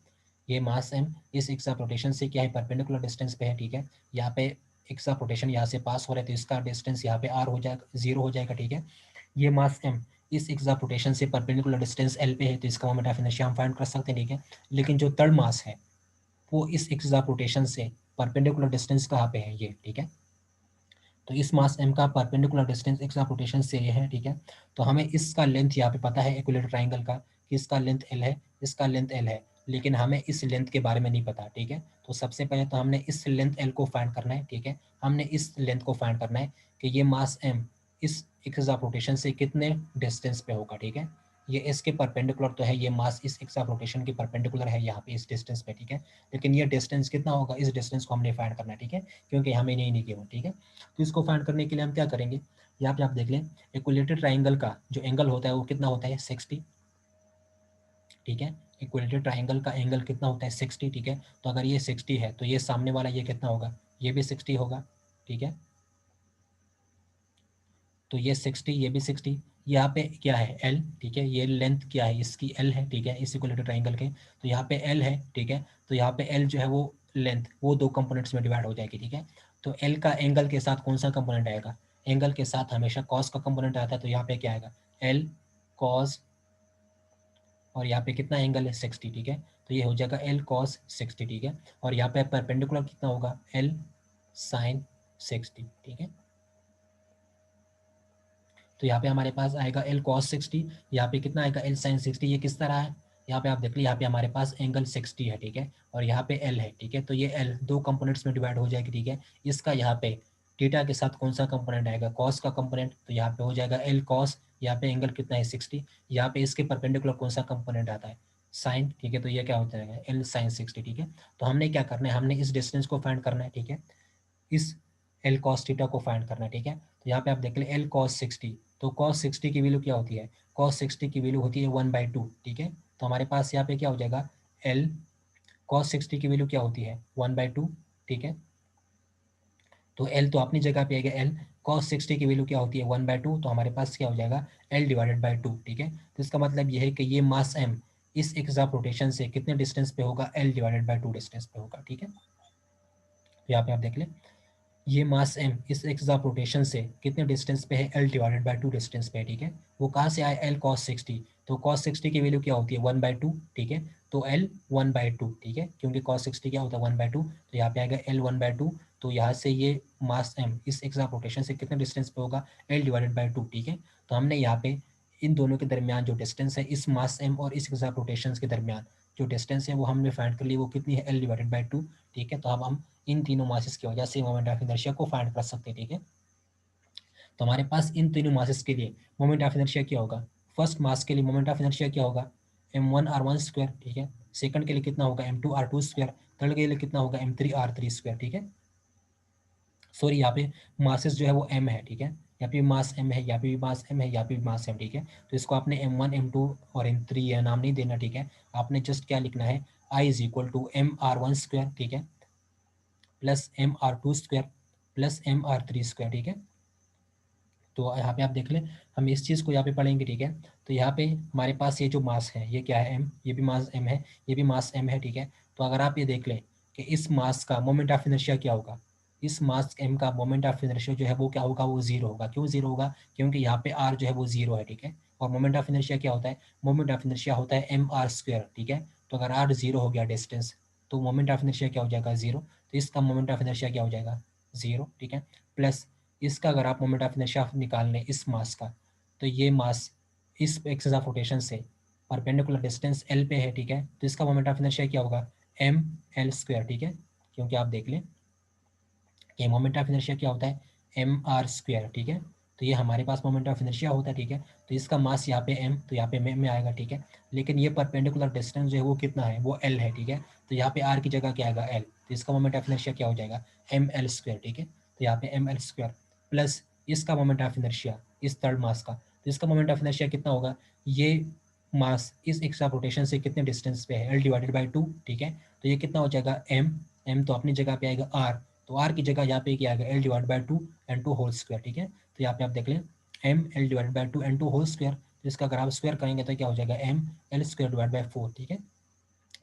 ये मास m इस एक्सिस ऑफ रोटेशन से क्या है, परपेंडिकुलर डिस्टेंस पे है, ठीक है। यहाँ पे एक्सिस ऑफ रोटेशन यहाँ से पास हो रहा है तो इसका डिस्टेंस यहाँ पे r हो जाएगा, 0 हो जाएगा, ठीक है। ये मास m इस एक्सिस ऑफ रोटेशन से परपेंडिकुलर डिस्टेंस l पे है तो इसका मोमेंट ऑफ इनर्शिया हम फाइंड कर सकते हैं, ठीक है। लेकिन जो थर्ड मास है वो इस एक्सिस ऑफ रोटेशन से परपेंडिकुलर डिस्टेंस कहाँ पे है, ये, ठीक है। तो इस मास m का perpendicular distance axis of rotation से ये है, ठीक है। तो हमें इसका लेंथ यहाँ पे पता है इक्विलेटरल ट्राइंगल का कि इसका लेंथ l है, इसका लेंथ l है, लेकिन हमें इस लेंथ के बारे में नहीं पता, ठीक है। तो सबसे पहले तो हमने इस लेंथ l को फाइंड करना है, ठीक है। हमने इस लेंथ को फाइंड करना है कि ये मास m इस एक्सिस ऑफ रोटेशन से कितने डिस्टेंस पे होगा, ठीक है। ये इसके परपेंडिकुलर तो है, ये मास इस एक्सिस ऑफ रोटेशन के परपेंडिकुलर है यहाँ पे इस डिस्टेंस पे, ठीक है। लेकिन ये डिस्टेंस कितना होगा, इस डिस्टेंस को हमने फाइंड करना है, ठीक है, क्योंकि हमें नहीं गिवन, ठीक है। तो इसको फाइंड करने के लिए हम क्या करेंगे, यहाँ पे आप देख लें इक्विलेटरल ट्राइंगल का जो एंगल होता है वो कितना होता है, 60, ठीक है। इक्विलेटरल ट्राइंगल का एंगल कितना होता है, 60, ठीक है। तो अगर ये 60 है तो ये सामने वाला ये कितना होगा, ये भी 60 होगा, ठीक है। तो ये 60, ये भी 60, यहाँ पे क्या है L, ठीक है, ये लेंथ क्या है इसकी L है, ठीक है, इस इक्विलेटरल ट्राइंगल के। तो यहाँ पे L है, ठीक है। तो यहाँ पे L जो है वो लेंथ वो दो कंपोनेंट्स में डिवाइड हो जाएगी, ठीक है। तो L का एंगल के साथ कौन सा कंपोनेंट आएगा, एंगल के साथ हमेशा कॉस का कंपोनेंट आता है, तो यहाँ पे क्या आएगा, L कॉस, और यहाँ पे कितना एंगल है, 60, ठीक है। तो ये हो जाएगा L cos 60, ठीक है। और यहाँ पे परपेंडिकुलर कितना होगा, L sin 60, ठीक है। तो यहाँ पे हमारे पास आएगा L cos 60, यहाँ पे कितना आएगा, L sin 60। ये किस तरह है, यहाँ पे आप देख लीजिए, यहाँ पे हमारे पास एंगल 60 है, ठीक है, और यहाँ पे L है, ठीक है। तो ये L दो कंपोनेंट्स में डिवाइड हो जाएगी, ठीक है। इसका यहाँ पे थीटा के साथ कौन सा कंपोनेंट आएगा, कॉस का कंपोनेंट, तो यहाँ पे हो जाएगा L cos, यहाँ पे एंगल कितना है, 60, यहाँ पे इसके परपेंडिकुलर कौन सा कंपोनेंट आता है, साइन, ठीक है। तो ये क्या हो जाएगा, L sin 60, ठीक है। तो हमने क्या करना है, हमने इस डिस्टेंस को फाइंड करना है, ठीक है, इस एल कॉस थीटा को फाइंड करना है, ठीक है। तो यहाँ पे आप देख ले एल कॉस 60, तो कॉस 60 की वैल्यू क्या होती है, कॉस 60 की वैल्यू होती है 1/2, ठीक है। तो हमारे पास यहाँ पे क्या हो जाएगा, एल कॉस 60 की वैल्यू क्या होती है, 1/2, ठीक है। तो एल तो अपनी जगह पे आएगा, एल कॉस 60 की वैल्यू क्या होती है, 1/2, तो हमारे पास क्या हो जाएगा, एल डिवाइडेड बाई 2, ठीक है। तो इसका मतलब ये है कि ये मास एम इस एक्सिस ऑफ रोटेशन से कितने डिस्टेंस पे होगा, एल डिवाइडेड बाई 2 डिस्टेंस पे होगा, ठीक है। तो यहाँ पे आप देख लें ये मास m इस एक्सिस ऑफ रोटेशन से कितने डिस्टेंस पे है, l डिवाइडेड बाई 2 डिस्टेंस पे है, ठीक है। वो कहाँ से आया, l cos 60, तो cos 60 की वैल्यू क्या होती है, 1/2, ठीक है। तो l 1/2, ठीक है, क्योंकि cos 60 क्या होता है, 1/2, तो यहाँ पे आएगा l 1/2। तो यहाँ से ये मास m इस एक्सिस ऑफ रोटेशन से कितने डिस्टेंस पे होगा, l डिवाइडेड बाई 2, ठीक है। तो हमने यहाँ पे इन दोनों के दरमियान जो डिस्टेंस है, इस मास m और इस एक्सिस ऑफ रोटेशन के दरमियान जो डिस्टेंस है वो हमने फाइंड कर ली, वो कितनी है, l डिवाइडेड बाई 2, ठीक है। तो अब हम इन तीनों मासेस की वजह से मोमेंट ऑफ इनर्शिया को फाइंड कर सकते हैं, ठीक है। तो हमारे पास इन तीनों मासेस के लिए मोमेंट ऑफ इनर्शिया क्या होगा, फर्स्ट मास के लिए मोमेंट ऑफ इनर्शिया क्या होगा, m1r1 स्क्वायर, ठीक है। सेकंड के लिए कितना होगा, m2r2 स्क्वायर, थर्ड के लिए कितना होगा, m3r3 स्क्वायर, ठीक है। सॉरी, यहाँ पे मासेस जो है वो m है, ठीक है। यहाँ पे मास m है, यहाँ पे भी मास m है, यहाँ पे भी मास m, ठीक है। तो इसको आपने m1 m2 और m3 यह नाम नहीं देना, ठीक है। आपने जस्ट क्या लिखना है, I is equal to m r1 square, ठीक है, plus mr2 square plus mr3 square, ठीक है। तो यहाँ पे आप देख लें, हम इस चीज़ को यहाँ पे पढ़ेंगे, ठीक है। तो यहाँ पे हमारे पास ये जो मास है ये क्या है, m, ये भी मास m है, ये भी मास m है, ठीक है। तो अगर आप ये देख लें कि इस मास का मोमेंट ऑफ इनर्शिया क्या होगा, इस मास m का मोमेंट ऑफ इनर्शिया जो है वो क्या होगा, वो जीरो होगा। क्यों जीरो होगा, क्योंकि यहाँ पे r जो है वो जीरो है, ठीक है। और मोमेंट ऑफ इनर्शिया क्या होता है, मोमेंट ऑफ इनर्शिया होता है mr स्क्वायर, ठीक है। तो अगर r जीरो हो गया डिस्टेंस, तो मोमेंट ऑफ इनर्शिया क्या हो जाएगा, जीरो। तो इसका मोमेंट ऑफ इनर्शिया क्या हो जाएगा, जीरो, ठीक है। प्लस इसका अगर आप मोमेंट ऑफ इनर्शिया निकाल लें इस मास का, तो ये मास इस एक्सिस ऑफ रोटेशन से परपेंडिकुलर डिस्टेंस एल पे है, ठीक है। तो इसका मोमेंट ऑफ इनर्शिया क्या होगा, एम एल स्क्वायर, ठीक है। क्योंकि आप देख लें कि मोमेंट ऑफ इनर्शिया क्या होता है, एम आर स्क्वायर, ठीक है। तो ये हमारे पास मोमेंट ऑफ इनर्शिया होता है, ठीक है। तो इसका मास यहाँ पे एम, तो यहाँ पे में आएगा, ठीक है। लेकिन ये परपेंडिकुलर डिस्टेंस जो है वो कितना है, वो एल है, ठीक है। तो यहाँ पे आर की जगह क्या आएगा, एल। तो इसका मोमेंट ऑफ इनर्शिया क्या हो जाएगा, एम एल स्क्वायर, ठीक है। तो यहाँ पे एम एल स्क्वायर प्लस इसका मोमेंट ऑफ इनर्शिया इस थर्ड मास का, तो इसका मोमेंट ऑफ इनर्शिया कितना होगा, ये मास इस एक्सिस ऑफ रोटेशन से कितने डिस्टेंस पे है, एल डिवाइडेड बाई टू, ठीक है। तो ये कितना हो जाएगा, एम, एम तो अपनी जगह पे आएगा आर, तो आर की जगह यहाँ पे क्या आएगा, L divide by two into whole square, ठीक है। तो यहाँ पे आप देख लें M L divide by two into whole square, तो इसका अगर आप स्क्वायर करेंगे तो क्या हो जाएगा, M L square divide by four, ठीक है।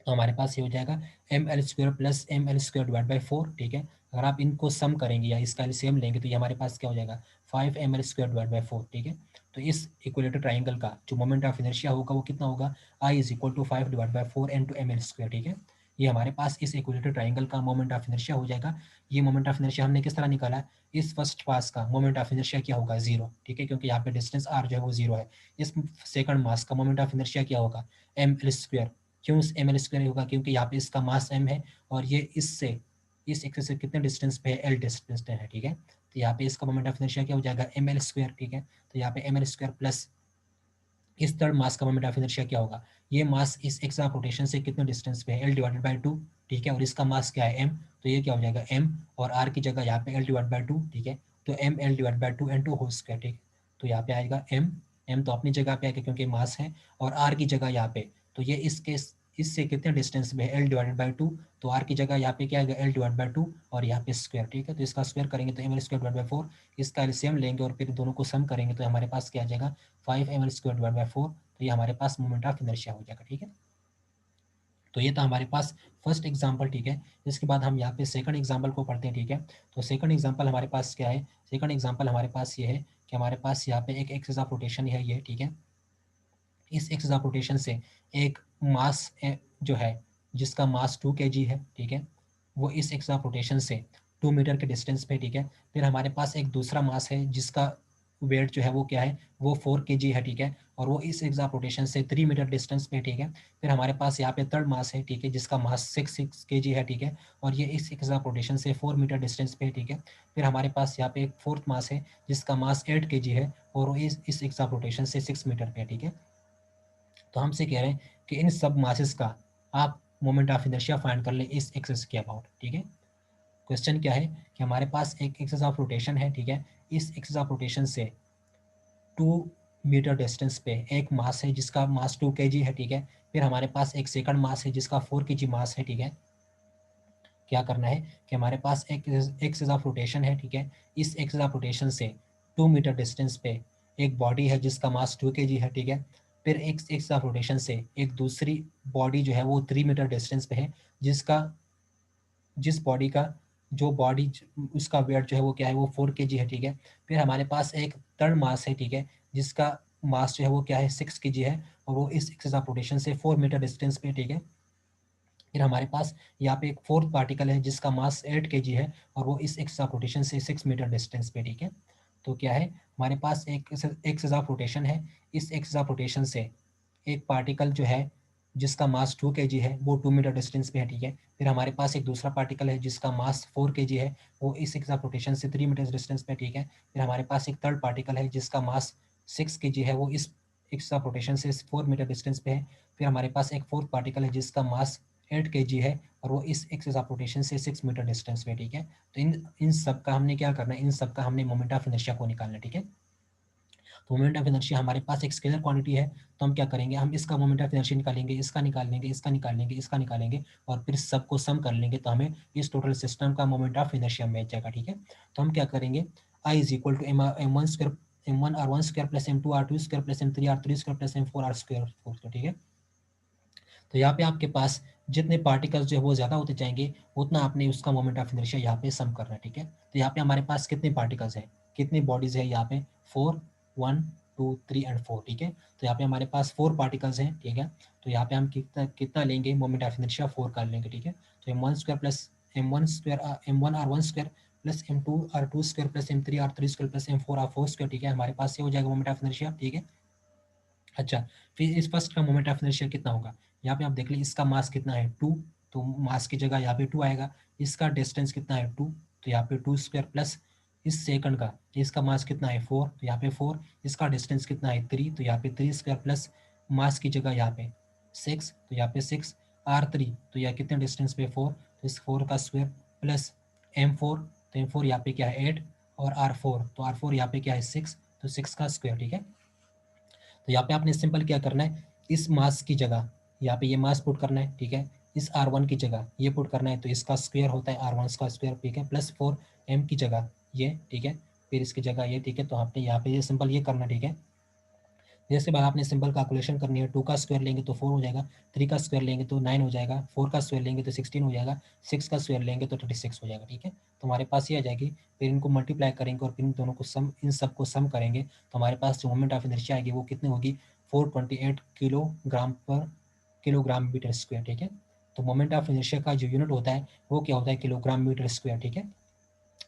तो हमारे पास ये हो जाएगा M L square plus M L square divide by four, ठीक है। अगर आप इनको सम करेंगे या इसका एलसीएम लेंगे तो ये हमारे पास क्या हो जाएगा, five M L square divide by four, ठीक है। तो इस इक्विलेटरल ट्राइंगल का जो मोमेंट ऑफ इनर्शिया होगा वो कितना होगा, I is equal to five divide by four N two M L square, ठीक है। ये हमारे पास इस इक्विलेटरल ट्राइंगल का मोमेंट ऑफ इनर्शिया हो जाएगा। ये मोमेंट ऑफ इनर्शिया हमने किस तरह निकाला, इस फर्स्ट पास का मोमेंट ऑफ इनर्शिया क्या होगा, जीरो, ठीक है, क्योंकि यहाँ पे डिस्टेंस आर जो है वो जीरो है। इस सेकंड मास का मोमेंट ऑफ इनर्शिया क्या होगा, एम एल स्क्वायर। क्यों एम एल स्क्वायर होगा, क्योंकि यहाँ पे इसका मास एम है और ये इससे इस एक्सिस से कितने डिस्टेंस पे है, एल डिस्टेंस है, ठीक है। तो यहाँ पे इसका मोमेंट ऑफ इनर्शिया क्या हो जाएगा, एम एल स्क्वायर, ठीक है। तो यहाँ पे एम एल स्क्वायर प्लस इस थर्ड मास का मोमेंट ऑफ इनर्शिया क्या होगा, ये मास इस एक्सिस ऑफ रोटेशन से कितने डिस्टेंस पे है, एल डिवाइडेड बाई टू, ठीक है। और इसका मास क्या है, एम, तो ये क्या हो जाएगा, एम और आर की जगह यहाँ पे एल डिवाइड बाई टू, ठीक है। तो M L divide by two into whole square, ठीक है। तो यहाँ पे आएगा एम, एम तो अपनी जगह पे आएगा क्योंकि मास है, और आर की जगह यहाँ पे, तो ये इसके इससे कितने डिस्टेंस में है, एल डिवाइडेड बाई टू, तो आर की जगह यहाँ पे क्या आएगा, एल डिवाइड बाई टू और यहाँ पे स्क्वायर, ठीक है। तो इसका स्क्वायर करेंगे तो M L square divide by four, इसका एलसीएम लेंगे और फिर दोनों को सम करेंगे तो हमारे पास क्या आ जाएगा, five M L square divide by four. तो ये हमारे पास मोमेंट ऑफ इनर्शिया हो जाएगा, ठीक है। तो ये था हमारे पास फर्स्ट एग्जांपल, ठीक है। इसके बाद हम यहाँ पे सेकंड एग्जांपल को पढ़ते हैं, ठीक है। तो सेकंड एग्जांपल हमारे पास क्या है, सेकंड एग्जांपल हमारे पास ये है कि हमारे पास यहाँ पे एक एक्सिस ऑफ रोटेशन है ये, ठीक है। इस एक्सिस ऑफ रोटेशन से एक मास जो है जिसका मास 2 kg है, ठीक है, वो इस एक्सिस ऑफ रोटेशन से 2 मीटर के डिस्टेंस पे, ठीक है। फिर हमारे पास एक दूसरा मास है जिसका वेट जो है वो क्या है, वो 4 kg है, ठीक है। और वो इस एक्सिस ऑफ रोटेशन से 3 मीटर डिस्टेंस पे, ठीक है। फिर हमारे पास यहाँ पे थर्ड मास है, ठीक है, जिसका मास 6 kg है, ठीक है। और ये इस एक्सिस ऑफ रोटेशन से 4 मीटर डिस्टेंस पे, ठीक है। फिर हमारे पास यहाँ पे एक फोर्थ मास है जिसका मास 8 kg है और वो इस एक्सिस ऑफ रोटेशन से 6 मीटर पे, ठीक है। तो हमसे कह रहे हैं कि इन सब मासेस का आप मोमेंट ऑफ इनर्शिया फाइंड कर ले इस एक्सिस के अबाउट, ठीक है। क्वेश्चन क्या है कि हमारे पास एक एक्सिस ऑफ रोटेशन है, ठीक है। इस एक्सिस ऑफ रोटेशन से 2 मीटर डिस्टेंस पे एक मास है जिसका मास 2 kg है, ठीक है। फिर हमारे पास एक सेकंड मास है जिसका 4 kg मास है, ठीक है। क्या करना है कि हमारे पास एक एक्सिस ऑफ रोटेशन है, ठीक है। इस एक्सिस ऑफ रोटेशन से 2 मीटर डिस्टेंस पे एक बॉडी है जिसका मास 2 kg है, ठीक है। फिर एक एक्सिस ऑफ रोटेशन से एक दूसरी बॉडी जो है वो 3 मीटर डिस्टेंस पे है जिसका जिस बॉडी का जो बॉडी उसका वेट जो है वो क्या है, वो 4 kg है, ठीक है। फिर हमारे पास एक थर्ड मास है, ठीक है, जिसका मास जो है वो क्या है, 6 kg है और वो इस एक्सिस ऑफ रोटेशन से 4 मीटर डिस्टेंस पे, ठीक है। फिर हमारे पास यहाँ पे एक फोर्थ पार्टिकल है जिसका मास 8 kg है और वो इस एक्सिस ऑफ रोटेशन से 6 मीटर डिस्टेंस पे, ठीक है। तो क्या है, हमारे पास एक एक्सिस ऑफ रोटेशन है, इस एक्सिस ऑफ रोटेशन से एक पार्टिकल जो है जिसका मास 2 kg है वो 2 मीटर डिस्टेंस पे है, ठीक है। फिर हमारे पास एक दूसरा पार्टिकल है जिसका मास 4 kg है, वो इस एक्सिस ऑफ रोटेशन से 3 मीटर डिस्टेंस पे, ठीक है। फिर हमारे पास एक थर्ड पार्टिकल है जिसका मास 6 kg है, वो इस एक्सिस ऑफ रोटेशन से 4 मीटर डिस्टेंस पे है। फिर हमारे पास एक फोर्थ पार्टिकल है जिसका मास 8 kg है और वो इस एक्सिस ऑफ रोटेशन से 6 मीटर डिस्टेंस पे, ठीक है। तो इन इन सब का हमने क्या करना है, इन सब का हमने मोमेंट ऑफ इनर्शिया को निकालना है, ठीक है। तो मोमेंट ऑफ इनर्शिया हमारे पास एक स्केलर क्वांटिटी है, तो हम क्या करेंगे, हम इसका मोमेंट ऑफ इनर्शिया निकालेंगे, इसका निकालेंगे, इसका निकालेंगे, इसका निकालेंगे और फिर सबको सम कर लेंगे, तो हमें इस टोटल सिस्टम का मोमेंट ऑफ इनर्शिया मिल जाएगा। ठीक है, तो हम क्या करेंगे, I is equal to m1 square m1 r1 square plus m2 r2 square plus m3 r3 square plus m4 r square. ठीक है, तो यहाँ पे आपके पास जितने पार्टिकल्स जो है वो ज़्यादा होते जाएंगे, उतना आपने उसका मोमेंट ऑफ इनर्शिया यहाँ पे सम करना है। ठीक है, तो यहाँ पे हमारे पास कितने पार्टिकल्स हैं, कितनी बॉडीज है यहाँ पे, 4, 1, 2, 3 एंड 4। ठीक है, तो यहाँ पे हमारे पास 4 पार्टिकल्स हैं। ठीक है, तो यहाँ पे हम कितना कितना लेंगे, मोमेंट ऑफ इनर्शिया 4 कर लेंगे। ठीक है, तो m1 square plus m1 square m1 r1 square plus m2 r2 square plus m3 r3 square plus m4 r4 square. ठीक है, हमारे पास ये हो जाएगा मोमेंट ऑफ इनर्शिया। ठीक है, अच्छा, फिर इस फर्स्ट का मोमेंट ऑफ इनर्शिया कितना होगा, यहाँ पे आप देख लीजिए, इसका मास कितना है 2, तो मास की जगह यहाँ पे 2 आएगा। इसका डिस्टेंस कितना है 2, तो यहाँ पे 2 स्क्वायर प्लस इस सेकंड का, इसका मास कितना है 4, तो यहाँ पे 4, इसका डिस्टेंस कितना है 3, तो यहाँ पे 3 स्क्वायर प्लस मास की जगह यहाँ पे 6, तो यहाँ पे 6 r3, तो यहाँ कितने डिस्टेंस पे 4, तो इस 4 का स्क्वायर प्लस m4, तो m4 यहाँ पे क्या है 8 और r4, तो r4 यहाँ पे क्या है 6, तो 6 का स्क्वायर। ठीक है, तो यहाँ पे आपने सिंपल क्या करना है, इस मास की जगह यहाँ पे ये मास पुट करना है। ठीक है, इस r1 की जगह ये पुट करना है, तो इसका स्क्वायर होता है r1 का स्क्वायर। ठीक है, प्लस 4m की जगह ये। ठीक है, फिर इसकी जगह ये। ठीक है, तो आपने यहाँ पे ये सिंपल ये करना। ठीक है, जैसे बाद आपने सिंपल कैलकुलेशन करनी है, 2 का स्क्वायर लेंगे तो 4 हो जाएगा, 3 का स्क्वायर लेंगे तो 9 हो जाएगा, 4 का स्क्वायर लेंगे तो 16 हो जाएगा, 6 का स्क्वायर लेंगे तो 36 हो जाएगा। ठीक है, तो हमारे पास ये आ जाएगी, फिर इनको मल्टीप्लाई करेंगे और फिर इन दोनों को सम, इन सबको सम करेंगे, तो हमारे पास जो मोमेंट ऑफ इनर्शिया आएगी वो कितनी होगी, 428 किलोग्राम पर किलोग्राम मीटर स्क्वायर। ठीक है, तो मोमेंट ऑफ इनर्शिया का जो यूनिट होता है वो क्या होता है, किलोग्राम मीटर स्क्वायर। ठीक है,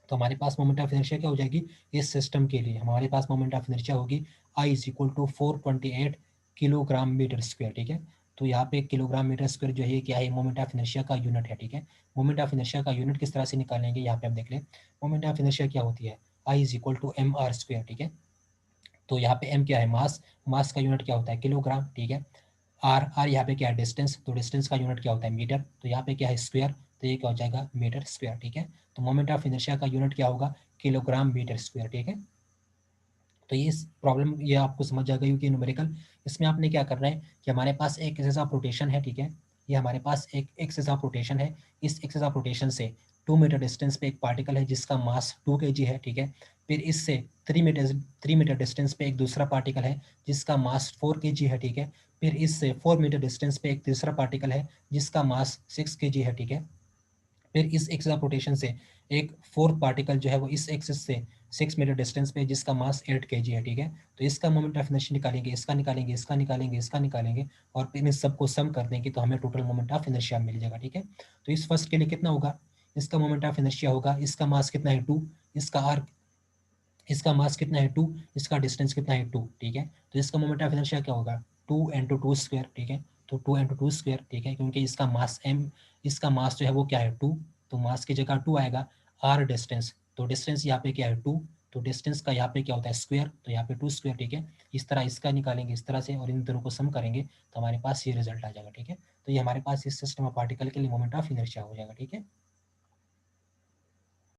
तो हमारे पास मोमेंट ऑफ इनर्शिया क्या हो जाएगी, इस सिस्टम के लिए हमारे पास मोमेंट ऑफ इनर्शिया होगी I is equal to 428 kilogram metre square. ठीक है, तो यहाँ पे किलोग्राम मीटर स्क्वायर जो है क्या है, मोमेंट ऑफ इनर्शिया का यूनिट है। ठीक है, मोमेंट ऑफ इनर्शिया का यूनिट किस तरह से निकालेंगे, यहाँ पे आप देख लें, मोमेंट ऑफ इनर्शिया क्या होती है, I is equal to M are square. ठीक है, तो यहाँ पे m क्या है, मास, मास का यूनिट क्या होता है, किलोग्राम। ठीक है, आर यहाँ पे क्या है, डिस्टेंस, तो डिस्टेंस का यूनिट क्या होता है, मीटर, तो यहाँ पे क्या है, स्क्वायर, तो ये क्या हो जाएगा, मीटर स्क्वायर। ठीक है, तो मोमेंट ऑफ इनर्शिया का यूनिट क्या होगा, किलोग्राम मीटर स्क्वायर। ठीक है, तो ये प्रॉब्लम ये आपको समझ आ गई होगी न्यूमेरिकल। इसमें आपने क्या करना है कि हमारे पास एक एक्सिस ऑफ रोटेशन है। ठीक है, ये हमारे पास एक एक्सिस ऑफ रोटेशन है, इस एक्सिस ऑफ रोटेशन से 2 मीटर डिस्टेंस पे एक पार्टिकल है जिसका मास 2 kg है। ठीक है, फिर इससे 3 मीटर डिस्टेंस पे एक दूसरा पार्टिकल है जिसका मास 4 kg है। ठीक है, फिर इससे 4 मीटर डिस्टेंस पे एक तीसरा पार्टिकल है जिसका मास 6 kg है। ठीक है, फिर इस एक्सिस ऑफ रोटेशन से एक फोर्थ पार्टिकल जो है वो इस एक्सिस से 6 मीटर डिस्टेंस पे जिसका मास 8 kg है। ठीक है, तो इसका मोमेंट ऑफ इनर्शिया निकालेंगे, इसका निकालेंगे, इसका निकालेंगे, इसका निकालेंगे और फिर इन सबको सम कर देंगे, तो हमें टोटल मोमेंट ऑफ इनर्शिया मिल जाएगा। ठीक है, तो इस फर्स्ट के लिए कितना होगा, इसका मोमेंट ऑफ इनर्शिया होगा, इसका मास कितना है 2, इसका आर, इसका मास कितना है 2, इसका डिस्टेंस कितना है 2। ठीक है, तो इसका मोमेंट ऑफ इनर्शिया क्या होगा, 2 × 2 स्क्वायर। ठीक है, तो 2 × 2 स्क्वायर। ठीक है, क्योंकि इसका मास m, इसका मास जो है वो क्या है 2, तो मास की जगह 2 आएगा, r डिस्टेंस, तो डिस्टेंस यहाँ पे क्या है 2, तो डिस्टेंस का यहाँ पे क्या होता है स्क्वायर, तो यहाँ पे 2 स्क्वायर। ठीक है, इस तरह इसका निकालेंगे इस तरह से और इन दोनों को सम करेंगे, तो हमारे पास ये रिजल्ट आ जाएगा। ठीक है, तो ये हमारे पास इस सिस्टम ऑफ पार्टिकल के लिए मोमेंट ऑफ इनर्शिया हो जाएगा। ठीक है।